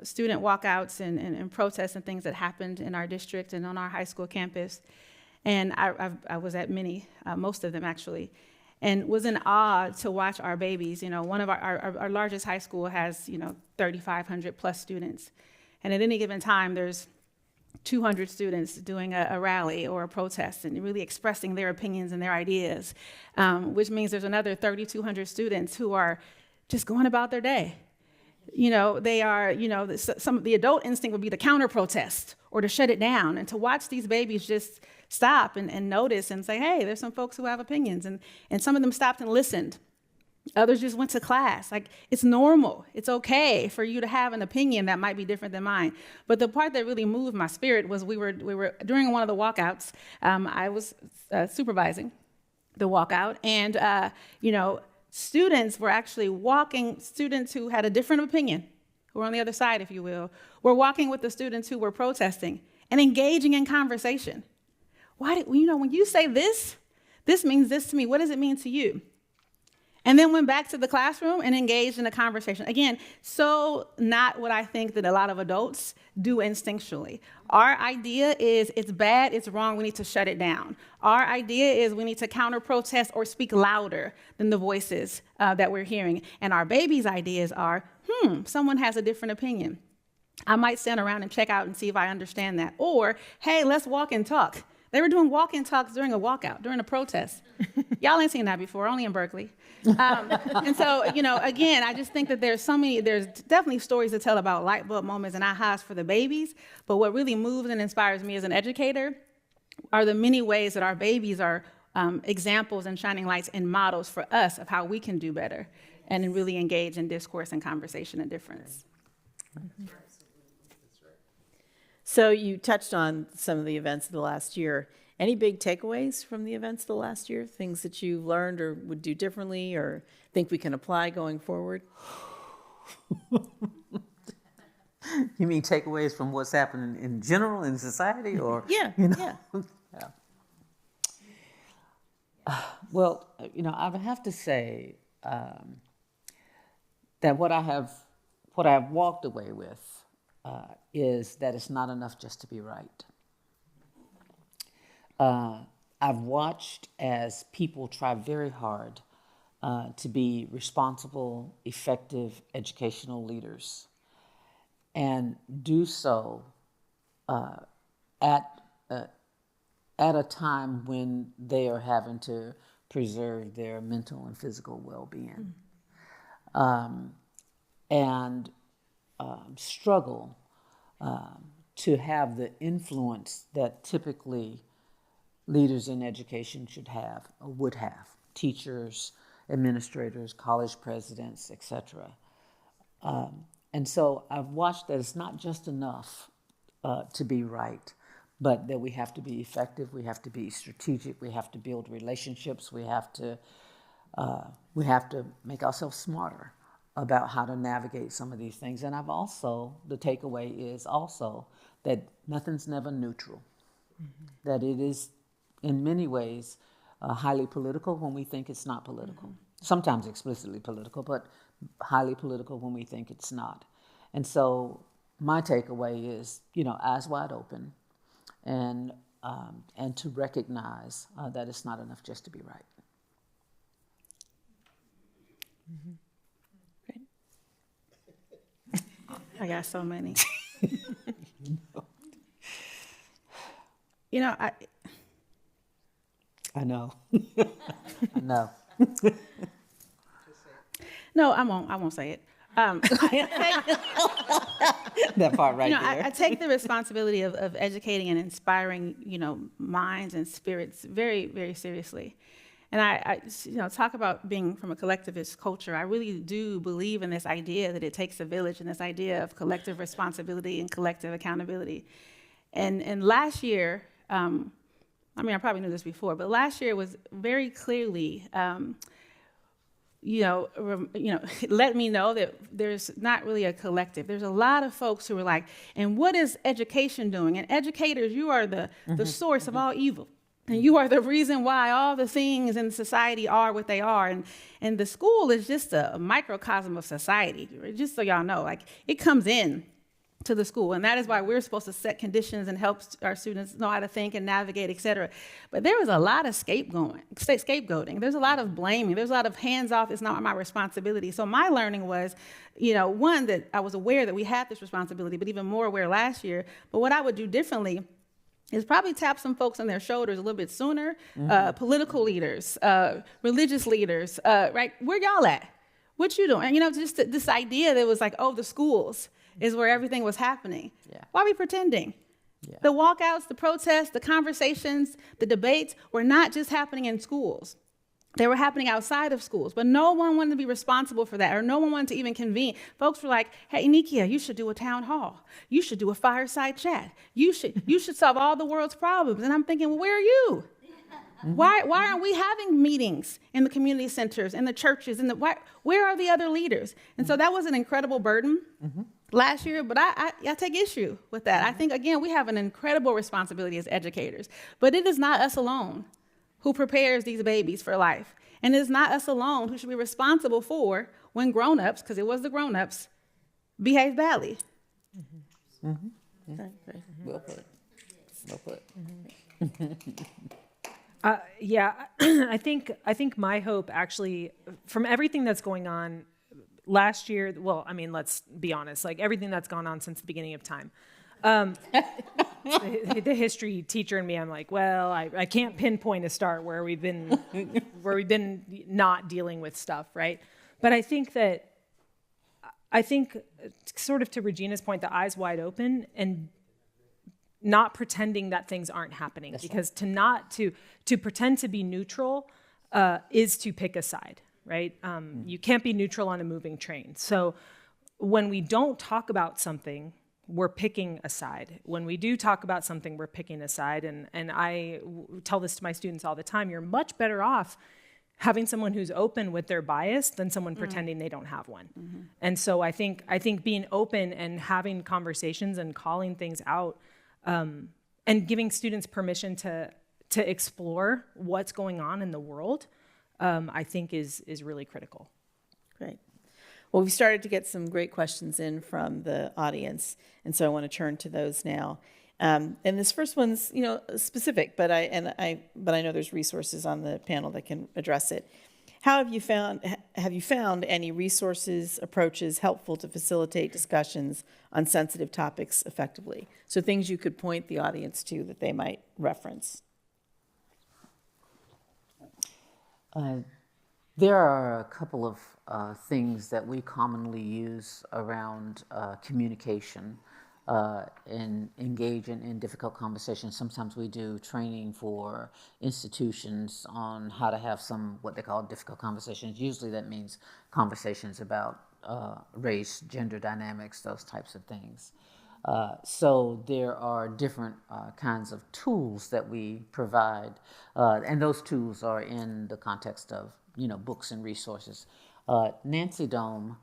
student walkouts and protests and things that happened in our district and on our high school campus. And I was at many, most of them actually, and was in awe to watch our babies. One of our largest high school has 3,500 plus students. And at any given time, there's 200 students doing a rally or a protest and really expressing their opinions and their ideas, which means there's another 3,200 students who are just going about their day. They are, some of the adult instinct would be to counter protest or to shut it down, and to watch these babies just stop and notice and say, hey, there's some folks who have opinions, and some of them stopped and listened. Others just went to class. Like, it's normal. It's okay for you to have an opinion that might be different than mine. But the part that really moved my spirit was we were during one of the walkouts, I was supervising the walkout, and students were actually walking, students who had a different opinion, who were on the other side, if you will, were walking with the students who were protesting and engaging in conversation. When you say this means this to me, what does it mean to you? And then went back to the classroom and engaged in a conversation. Again, so not what I think that a lot of adults do instinctually. Our idea is it's bad, it's wrong, we need to shut it down. Our idea is we need to counter-protest or speak louder than the voices that we're hearing. And our babies' ideas are, someone has a different opinion. I might stand around and check out and see if I understand that. Or, hey, let's walk and talk. They were doing walk and talks during a walkout, during a protest. Y'all ain't seen that before, only in Berkeley. And so, again, I just think that there's definitely stories to tell about light bulb moments and ahas for the babies, but what really moves and inspires me as an educator are the many ways that our babies are examples and shining lights and models for us of how we can do better and really engage in discourse and conversation and difference. Mm-hmm. So you touched on some of the events of the last year. Any big takeaways from the events of the last year? Things that you learned or would do differently or think we can apply going forward? You mean takeaways from what's happening in general in society, or Yeah, Yeah. Well, I would have to say that what I've walked away with is that it's not enough just to be right. I've watched as people try very hard to be responsible, effective educational leaders, and do so at a time when they are having to preserve their mental and physical well-being, and struggle to have the influence that typically leaders in education should have or would have, teachers, administrators, college presidents, etc. And so I've watched that it's not just enough to be right, but that we have to be effective, we have to be strategic, we have to build relationships, we have to make ourselves smarter about how to navigate some of these things. And the takeaway is also that nothing's never neutral, that it is in many ways highly political when we think it's not political. Sometimes explicitly political, but highly political when we think it's not. And so my takeaway is, eyes wide open, and to recognize that it's not enough just to be right. I got so many. I know. I know. No, I won't say it. That part right there. I take the responsibility of educating and inspiring, minds and spirits very, very seriously. And I talk about being from a collectivist culture. I really do believe in this idea that it takes a village and this idea of collective responsibility and collective accountability. And last year, I probably knew this before, but last year was very clearly, let me know that there's not really a collective. There's a lot of folks who are like, and what is education doing? And educators, you are the source of all evil. And you are the reason why all the things in society are what they are. And the school is just a microcosm of society, just so y'all know. It comes in to the school, and that is why we're supposed to set conditions and help our students know how to think and navigate, et cetera. But there was a lot of scapegoating. There's a lot of blaming. There's a lot of hands off, it's not my responsibility. So my learning was, one, that I was aware that we had this responsibility, but even more aware last year. But what I would do differently is probably tap some folks on their shoulders a little bit sooner, political leaders, religious leaders, right? Where y'all at? What you doing? And, just this idea that was like, the schools is where everything was happening. Yeah. Why are we pretending? Yeah. The walkouts, the protests, the conversations, the debates were not just happening in schools. They were happening outside of schools, but no one wanted to be responsible for that, or no one wanted to even convene. Folks were like, hey, Nikia, you should do a town hall. You should do a fireside chat. You should solve all the world's problems. And I'm thinking, well, where are you? Why aren't we having meetings in the community centers, in the churches, where are the other leaders? And so that was an incredible burden last year, but I take issue with that. I think, again, we have an incredible responsibility as educators, but it is not us alone who prepares these babies for life. And it is not us alone who should be responsible for when grown-ups, because it was the grown-ups, behave badly. Well put. Well put. I think my hope actually, from everything that's going on last year, let's be honest, everything that's gone on since the beginning of time. the history teacher in me, I'm like, well, I can't pinpoint a start where we've been not dealing with stuff, right? But I think sort of to Regina's point, the eyes wide open and not pretending that things aren't happening. That's because right. to pretend to be neutral is to pick a side, right? You can't be neutral on a moving train. So when we don't talk about something, we're picking a side. When we do talk about something, we're picking a side. And I tell this to my students all the time, you're much better off having someone who's open with their bias than someone pretending they don't have one. Mm-hmm. And so I think being open and having conversations and calling things out and giving students permission to explore what's going on in the world, I think is really critical. Great. Well, we've started to get some great questions in from the audience, and so I want to turn to those now. And this first one's, specific, but I know there's resources on the panel that can address it. How have you found any resources, approaches helpful to facilitate discussions on sensitive topics effectively? So things you could point the audience to that they might reference. There are a couple of things that we commonly use around communication and engaging in difficult conversations. Sometimes we do training for institutions on how to have what they call difficult conversations. Usually that means conversations about race, gender dynamics, those types of things. So there are different kinds of tools that we provide, and those tools are in the context of books and resources. Nancy Dome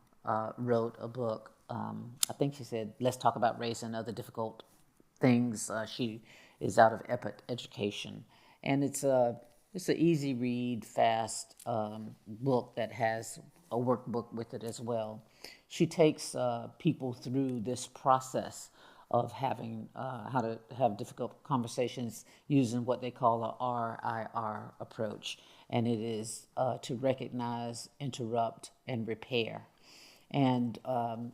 wrote a book. I think she said, "Let's talk about race and other difficult things." She is out of Epic Education, and it's an easy read, fast book that has a workbook with it as well. She takes people through this process of having how to have difficult conversations using what they call a RIR approach, and it is to recognize, interrupt, and repair. And I'm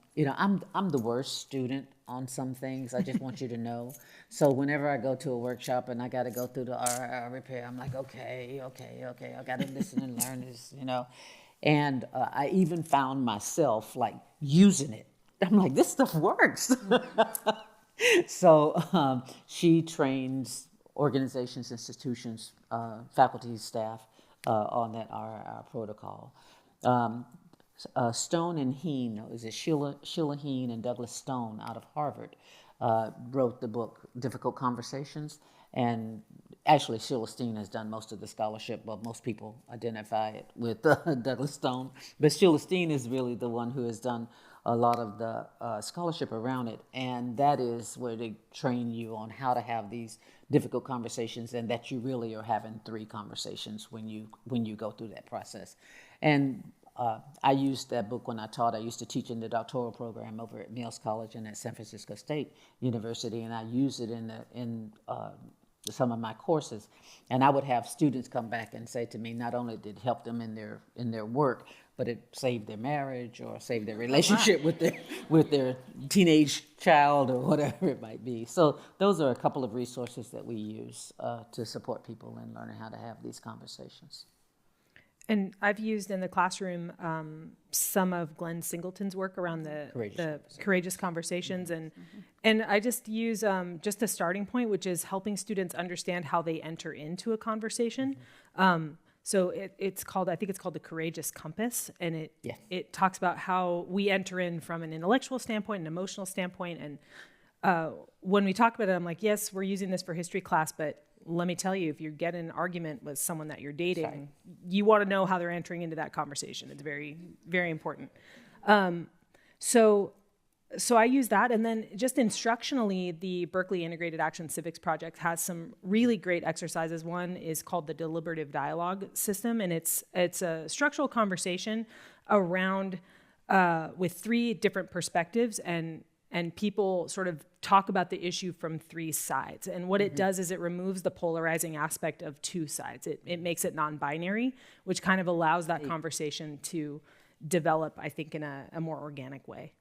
the worst student on some things. I just want you to know. So whenever I go to a workshop and I got to go through the RIR repair, I'm like, okay, I got to listen and learn this, And I even found myself like using it. I'm like, this stuff works. So she trains organizations, institutions, faculty, staff on that RIR protocol. Stone and Heen, is it Sheila Heen and Douglas Stone out of Harvard, wrote the book Difficult Conversations. And actually, Sheila Steen has done most of the scholarship, but most people identify it with Douglas Stone. But Sheila Steen is really the one who has done a lot of the scholarship around it. And that is where they train you on how to have these difficult conversations, and that you really are having 3 conversations when you go through that process. And I used that book when I taught. I used to teach in the doctoral program over at Mills College and at San Francisco State University, and I used it in some of my courses. And I would have students come back and say to me, not only did it help them in their work, but it saved their marriage or saved their relationship with their teenage child or whatever it might be. So those are a couple of resources that we use to support people in learning how to have these conversations. And I've used in the classroom some of Glenn Singleton's work around the courageous conversations, and I just use just a starting point, which is helping students understand how they enter into a conversation. So it's called, I think it's called the Courageous Compass, and it talks about how we enter in from an intellectual standpoint, an emotional standpoint, and when we talk about it, I'm like, yes, we're using this for history class, but let me tell you, if you get in an argument with someone that you're dating, you want to know how they're entering into that conversation. It's very, very important. So I use that. And then just instructionally, the Berkeley Integrated Action Civics Project has some really great exercises. One is called the Deliberative Dialogue System, and it's a structural conversation around with 3 different perspectives, and people sort of talk about the issue from 3 sides. And what it does is it removes the polarizing aspect of 2 sides. It makes it non-binary, which kind of allows that conversation to develop, I think, in a more organic way.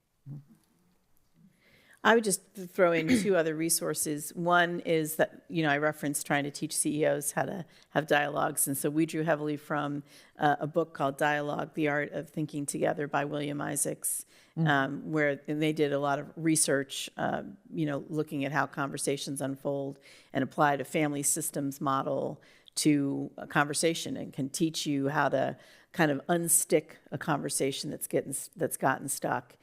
I would just throw in two other resources. One is that, I referenced trying to teach CEOs how to have dialogues. And so we drew heavily from a book called Dialogue, The Art of Thinking Together by William Isaacs, where they did a lot of research, looking at how conversations unfold and applied a family systems model to a conversation and can teach you how to kind of unstick a conversation that's gotten stuck.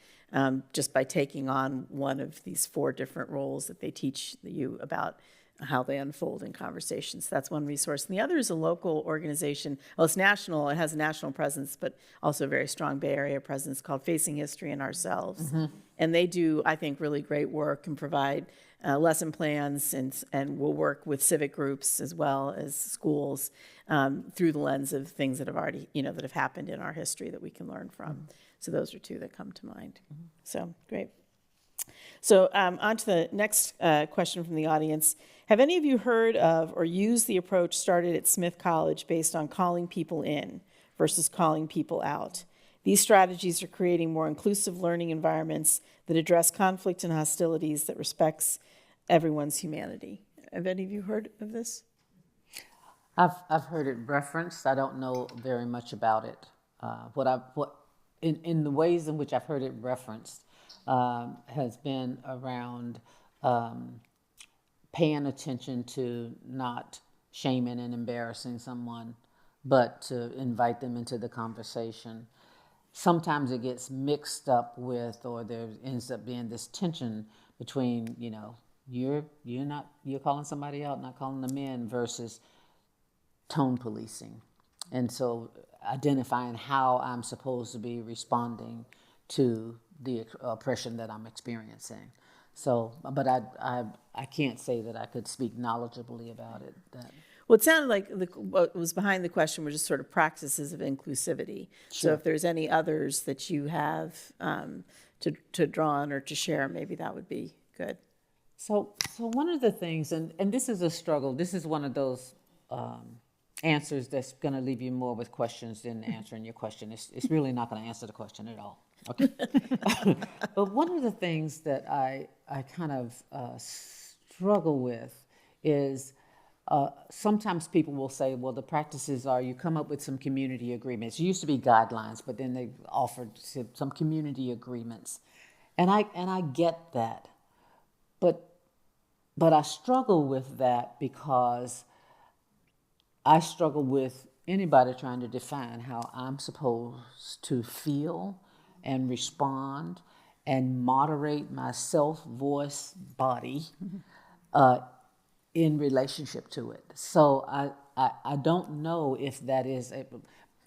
Just by taking on one of these 4 different roles that they teach you about how they unfold in conversations. That's one resource. And the other is a local organization. Well, it's national. It has a national presence, but also a very strong Bay Area presence called Facing History and Ourselves. Mm-hmm. And they do, I think, really great work and provide lesson plans and will work with civic groups as well as schools through the lens of things that have already, that have happened in our history that we can learn from. Mm-hmm. So those are 2 that come to mind. Mm-hmm. So great. So on to the next question from the audience. Have any of you heard of or used the approach started at Smith College based on calling people in versus calling people out? These strategies are creating more inclusive learning environments that address conflict and hostilities that respects everyone's humanity. Have any of you heard of this? I've heard it referenced. I don't know very much about it. In the ways in which I've heard it referenced has been around paying attention to not shaming and embarrassing someone, but to invite them into the conversation. Sometimes it gets mixed up with, or there ends up being this tension between, you're calling somebody out, not calling them in, versus tone policing. And so identifying how I'm supposed to be responding to the oppression that I'm experiencing. So, but I can't say that I could speak knowledgeably about it. Well, it sounded like what was behind the question were just sort of practices of inclusivity. Sure. So if there's any others that you have to draw on or to share, maybe that would be good. So one of the things, and this is a struggle, this is one of those answers that's going to leave you more with questions than answering your question. It's really not going to answer the question at all. Okay. But one of the things that I kind of struggle with is sometimes people will say, well, the practices are you come up with some community agreements. It used to be guidelines, but then they offered some community agreements. And I get that. But I struggle with that because I struggle with anybody trying to define how I'm supposed to feel and respond and moderate my self, voice, body in relationship to it. So I don't know if that is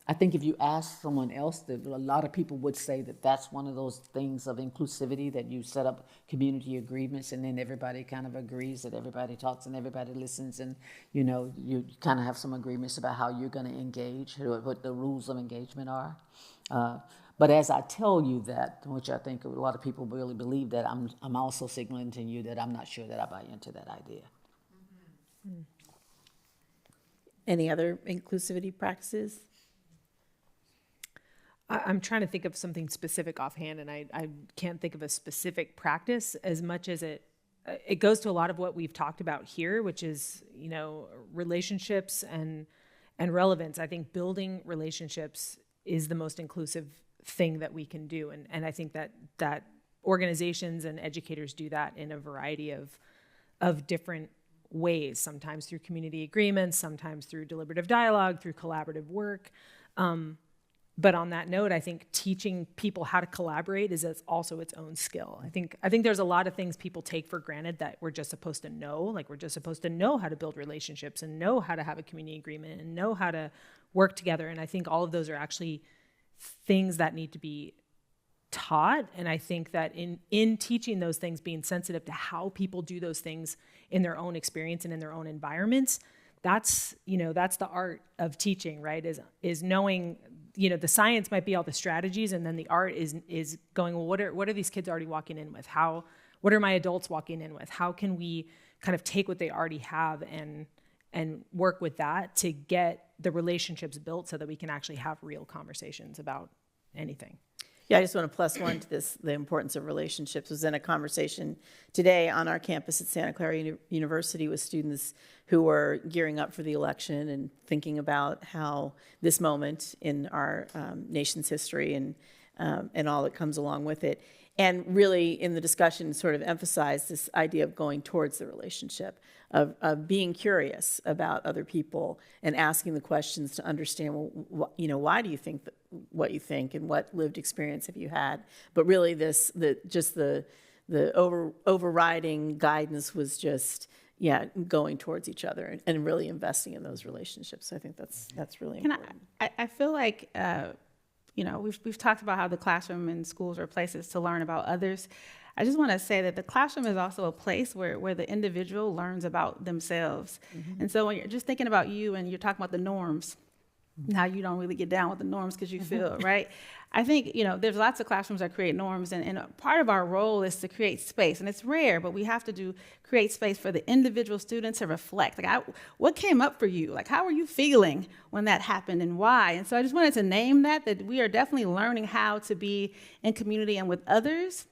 I think if you ask someone else, a lot of people would say that that's one of those things of inclusivity, that you set up community agreements and then everybody kind of agrees, that everybody talks and everybody listens, and you kind of have some agreements about how you're going to engage, what the rules of engagement are. But as I tell you that, which I think a lot of people really believe, that I'm also signaling to you that I'm not sure that I buy into that idea. Mm-hmm. Any other inclusivity practices? I'm trying to think of something specific offhand, and I can't think of a specific practice as much as it goes to a lot of what we've talked about here, which is, relationships and relevance. I think building relationships is the most inclusive thing that we can do. And I think that organizations and educators do that in a variety of different ways, sometimes through community agreements, sometimes through deliberative dialogue, through collaborative work. But on that note, I think teaching people how to collaborate is also its own skill. I think there's a lot of things people take for granted that we're just supposed to know. Like we're just supposed to know how to build relationships and know how to have a community agreement and know how to work together. And I think all of those are actually things that need to be taught. And I think that in teaching those things, being sensitive to how people do those things in their own experience and in their own environments, that's the art of teaching, right? Is knowing, the science might be all the strategies, and then the art is going, well, what are these kids already walking in with? What are my adults walking in with? How can we kind of take what they already have and work with that to get the relationships built so that we can actually have real conversations about anything? Yeah, I just want to plus one to this, the importance of relationships. I was in a conversation today on our campus at Santa Clara University with students who were gearing up for the election and thinking about how this moment in our nation's history and all that comes along with it. And really, in the discussion, sort of emphasized this idea of going towards the relationship, of being curious about other people and asking the questions to understand, well, why do you think what you think, and what lived experience have you had? But really, the overriding guidance was just, going towards each other and really investing in those relationships. So I think that's really important. I feel like. We've talked about how the classroom and schools are places to learn about others. I just want to say that the classroom is also a place where the individual learns about themselves. Mm-hmm. And so when you're just thinking about you and you're talking about the norms, how you don't really get down with the norms because you feel, right? I think, there's lots of classrooms that create norms, and part of our role is to create space. And it's rare, but we have to create space for the individual student to reflect. Like, what came up for you? Like, how were you feeling when that happened, and why? And so I just wanted to name that we are definitely learning how to be in community and with others.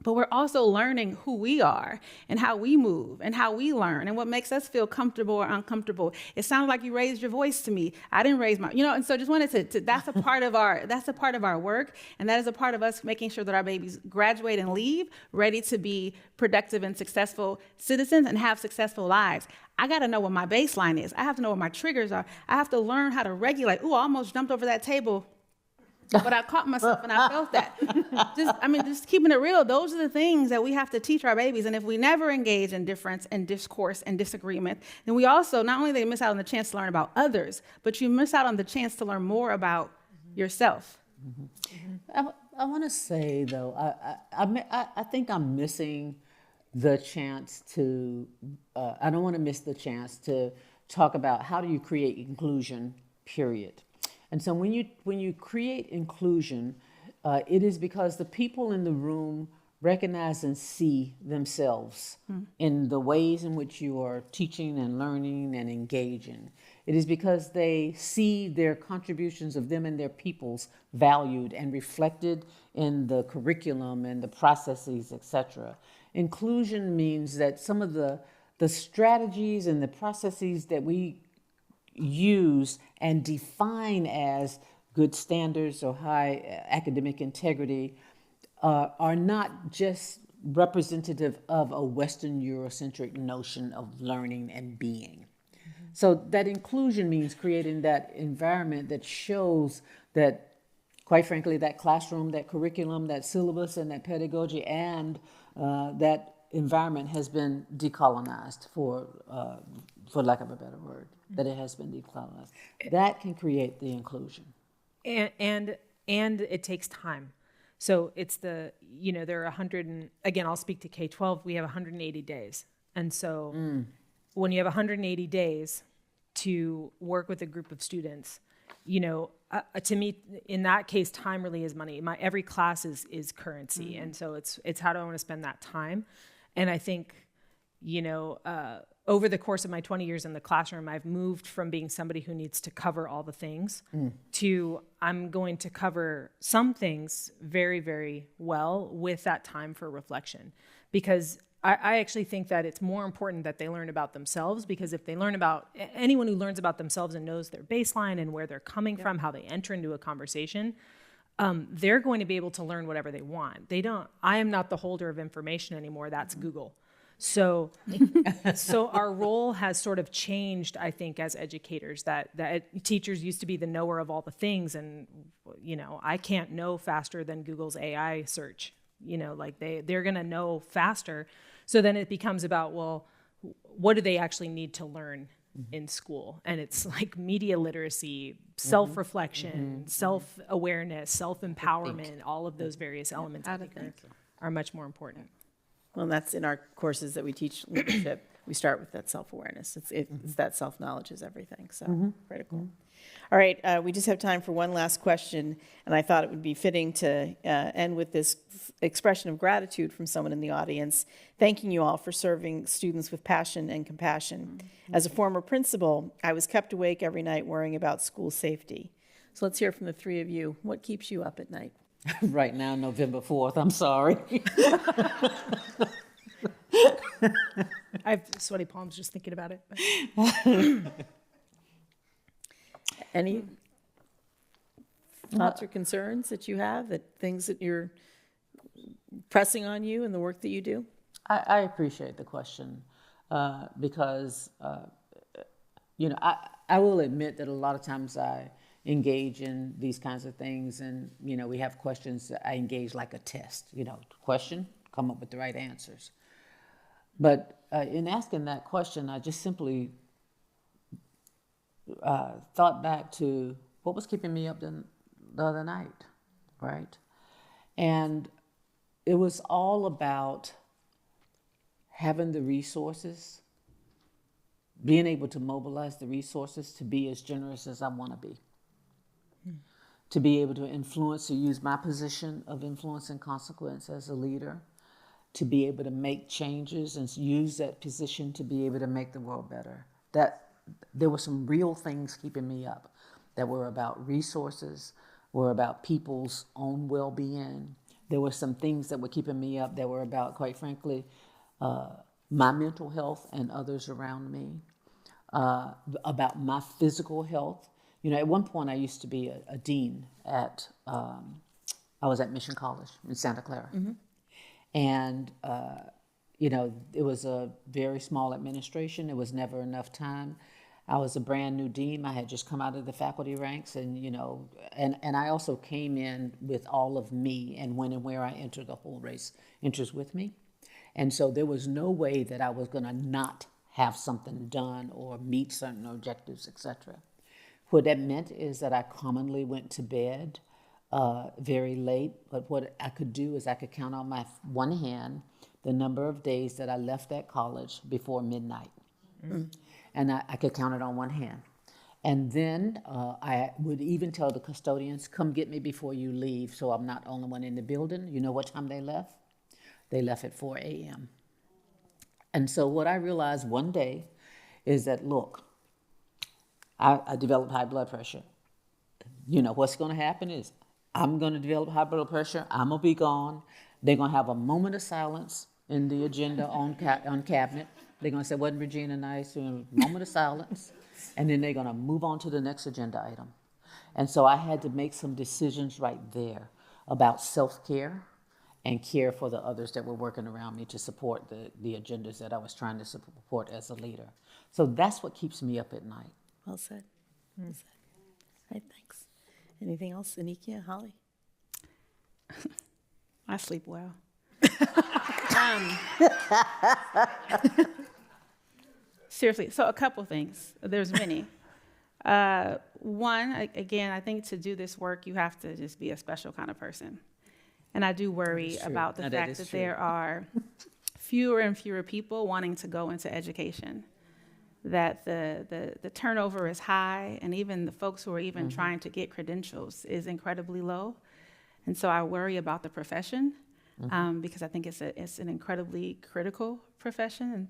But we're also learning who we are and how we move and how we learn and what makes us feel comfortable or uncomfortable. It sounded like you raised your voice to me. I didn't raise my, and so just wanted to that's a part of our work. And that is a part of us making sure that our babies graduate and leave ready to be productive and successful citizens and have successful lives. I got to know what my baseline is. I have to know what my triggers are. I have to learn how to regulate. Ooh, I almost jumped over that table. But I caught myself and I felt that. Just keeping it real, those are the things that we have to teach our babies. And if we never engage in difference and discourse and disagreement, then we also, not only do they miss out on the chance to learn about others, but you miss out on the chance to learn more about yourself. Mm-hmm. I want to say, though, I think I'm missing the chance to, I don't want to miss the chance to talk about how do you create inclusion, period. And so when you create inclusion, it is because the people in the room recognize and see themselves in the ways in which you are teaching and learning and engaging. It is because they see their contributions of them and their peoples valued and reflected in the curriculum and the processes, etc. Inclusion means that some of the strategies and the processes that we use and define as good standards or high academic integrity are not just representative of a Western Eurocentric notion of learning and being. Mm-hmm. So that inclusion means creating that environment that shows that, quite frankly, that classroom, that curriculum, that syllabus, and that pedagogy, and that environment has been decolonized, for lack of a better word, that it has been decolonized. That can create the inclusion. And it takes time. So it's there are 100, and again, I'll speak to K-12, we have 180 days. And so when you have 180 days to work with a group of students, to me, in that case, time really is money. Every class is currency. Mm-hmm. And so it's how do I want to spend that time? And I think, over the course of my 20 years in the classroom, I've moved from being somebody who needs to cover all the things to I'm going to cover some things very, very well with that time for reflection. Because I actually think that it's more important that they learn about themselves, because if they learn about, anyone who learns about themselves and knows their baseline and where they're coming from, how they enter into a conversation, they're going to be able to learn whatever they want. I am not the holder of information anymore, that's Google. So our role has sort of changed, I think, as educators, that teachers used to be the knower of all the things. And, I can't know faster than Google's AI search, they're going to know faster. So then it becomes about, well, what do they actually need to learn in school? And it's like media literacy, self-reflection, self-awareness, self-empowerment, all of those various elements I think are much more important. Well, that's in our courses that we teach leadership. We start with that self-awareness. It's that self-knowledge is everything, so critical. All right, we just have time for one last question, and I thought it would be fitting to end with this expression of gratitude from someone in the audience, thanking you all for serving students with passion and compassion. As a former principal, I was kept awake every night worrying about school safety. So let's hear from the three of you. What keeps you up at night? Right now, November 4th, I'm sorry. I have sweaty palms just thinking about it. Any thoughts or concerns that you have, that things that you're pressing on you in the work that you do? I appreciate the question because, I will admit that a lot of times I engage in these kinds of things, and, we have questions that I engage like a test, question, come up with the right answers. But in asking that question, I just simply thought back to what was keeping me up the other night, right? And it was all about having the resources, being able to mobilize the resources to be as generous as I want to be, to be able to influence, to use my position of influence and consequence as a leader, to be able to make changes and use that position to be able to make the world better. That there were some real things keeping me up that were about resources, were about people's own well-being. There were some things that were keeping me up that were about, quite frankly, my mental health and others around me, about my physical health. At one point I used to be a dean at, I was at Mission College in Santa Clara. Mm-hmm. And, it was a very small administration. There was never enough time. I was a brand new dean. I had just come out of the faculty ranks, and, and I also came in with all of me, and when and where I entered, the whole race enters with me. And so there was no way that I was going to not have something done or meet certain objectives, etc. What that meant is that I commonly went to bed very late, but what I could do is I could count on my one hand the number of days that I left that college before midnight. Mm-hmm. And I could count it on one hand. And then I would even tell the custodians, come get me before you leave, so I'm not the only one in the building. You know what time they left? They left at 4 a.m. And so what I realized one day is that, look, I developed high blood pressure. What's going to happen is I'm going to develop high blood pressure. I'm going to be gone. They're going to have a moment of silence in the agenda on cabinet. They're going to say, wasn't Regina nice? A moment of silence. And then they're going to move on to the next agenda item. And so I had to make some decisions right there about self-care and care for the others that were working around me to support the agendas that I was trying to support as a leader. So that's what keeps me up at night. Well said. Well said. All right, thanks. Anything else, Anikia, Holly? I sleep well. Seriously, so a couple things. There's many. One, again, I think to do this work, you have to just be a special kind of person. And I do worry about the fact that there are fewer and fewer people wanting to go into education, that the turnover is high, and even the folks who are even trying to get credentials is incredibly low. And so I worry about the profession because I think it's an incredibly critical profession. And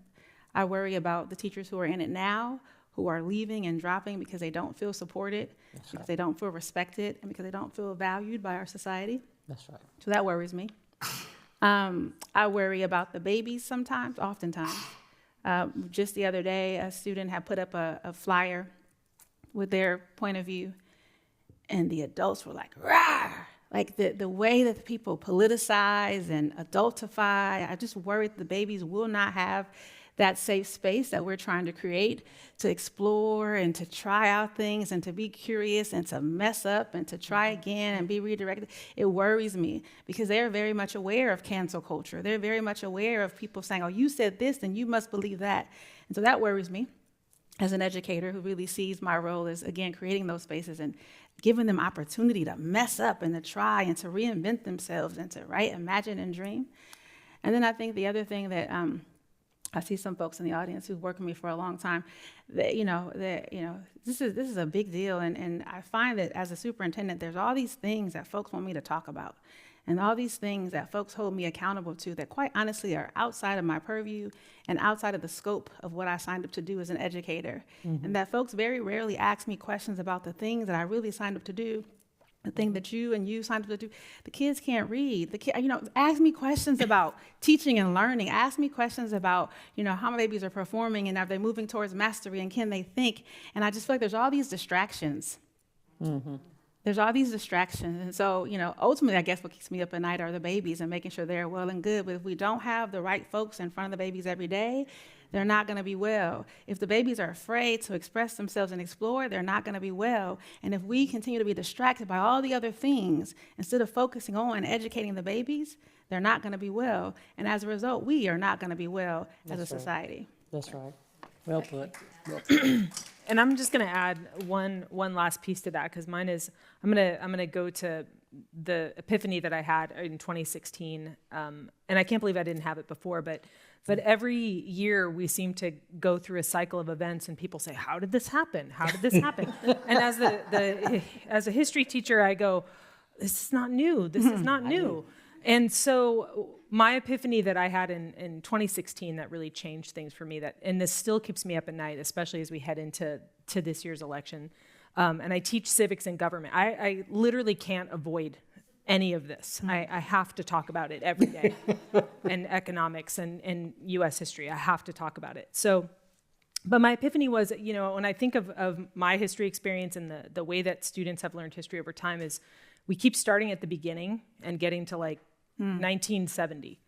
I worry about the teachers who are in it now, who are leaving and dropping because they don't feel supported, because they don't feel respected, and because they don't feel valued by our society. That's right. So that worries me. I worry about the babies oftentimes. Just the other day, a student had put up a flyer with their point of view, and the adults were like, "Rah!" Like the way that people politicize and adultify. I just worry that the babies will not have that safe space that we're trying to create to explore and to try out things and to be curious and to mess up and to try again and be redirected. It worries me because they're very much aware of cancel culture. They're very much aware of people saying, oh, you said this, then you must believe that. And so that worries me as an educator who really sees my role as, again, creating those spaces and giving them opportunity to mess up and to try and to reinvent themselves and to write, imagine, and dream. And then I think the other thing that I see some folks in the audience who've worked with me for a long time. This is a big deal, and I find that as a superintendent, there's all these things that folks want me to talk about, and all these things that folks hold me accountable to that, quite honestly, are outside of my purview and outside of the scope of what I signed up to do as an educator, and that folks very rarely ask me questions about the things that I really signed up to do the thing that you signed up to do. The kids can't read. Ask me questions about teaching and learning. Ask me questions about, how my babies are performing and are they moving towards mastery and can they think? And I just feel like there's all these distractions. Mm-hmm. There's all these distractions. And so, ultimately, I guess what keeps me up at night are the babies and making sure they're well and good. But if we don't have the right folks in front of the babies every day, they're not going to be well. If the babies are afraid to express themselves and explore, they're not going to be well. And if we continue to be distracted by all the other things, instead of focusing on educating the babies, they're not going to be well. And as a result, we are not going to be well as a society. That's right. Well put. And I'm just going to add one last piece to that, because mine is, I'm gonna go to the epiphany that I had in 2016, and I can't believe I didn't have it before, but every year we seem to go through a cycle of events, and people say, "How did this happen? How did this happen?" And as a history teacher, I go, "This is not new. This is not new." And so my epiphany that I had in 2016 that really changed things for me, and this still keeps me up at night, especially as we head into this year's election. And I teach civics and government. I literally can't avoid any of this. I have to talk about it every day. And economics and U.S. history, I have to talk about it. So, but my epiphany was, when I think of my history experience and the way that students have learned history over time is we keep starting at the beginning and getting to 1970.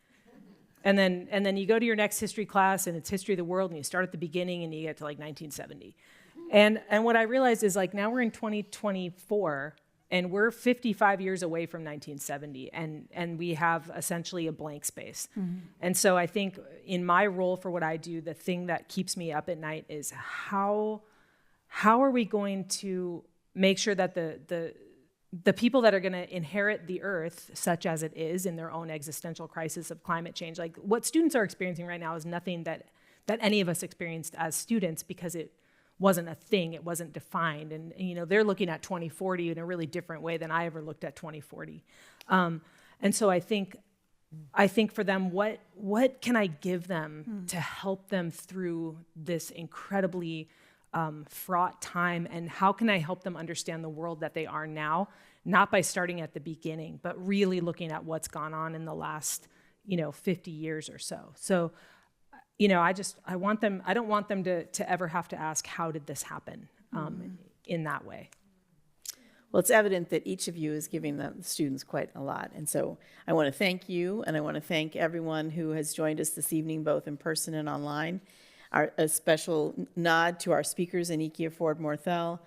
And then you go to your next history class and it's history of the world and you start at the beginning and you get to 1970. And what I realized is now we're in 2024 and we're 55 years away from 1970 and we have essentially a blank space. Mm-hmm. And so I think in my role for what I do, the thing that keeps me up at night is how are we going to make sure that the people that are going to inherit the earth, such as it is in their own existential crisis of climate change, what students are experiencing right now is nothing that any of us experienced as students, because it wasn't a thing, it wasn't defined. And they're looking at 2040 in a really different way than I ever looked at 2040. And so I think for them, what can I give them to help them through this incredibly fraught time, and how can I help them understand the world that they are now, not by starting at the beginning, but really looking at what's gone on in the last 50 years or so. So I don't want them to ever have to ask, how did this happen, in that way. Well, it's evident that each of you is giving the students quite a lot. And so I want to thank you, and I want to thank everyone who has joined us this evening, both in person and online. A special nod to our speakers, Anikia Ford-Morthell,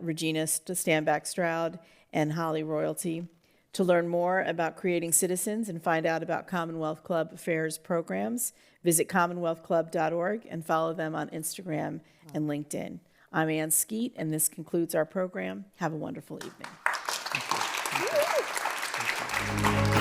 Regina Standback-Stroud, and Holly Royalty. To learn more about creating citizens and find out about Commonwealth Club Affairs programs, visit commonwealthclub.org and follow them on Instagram and LinkedIn. I'm Ann Skeet, and this concludes our program. Have a wonderful evening. Thank you.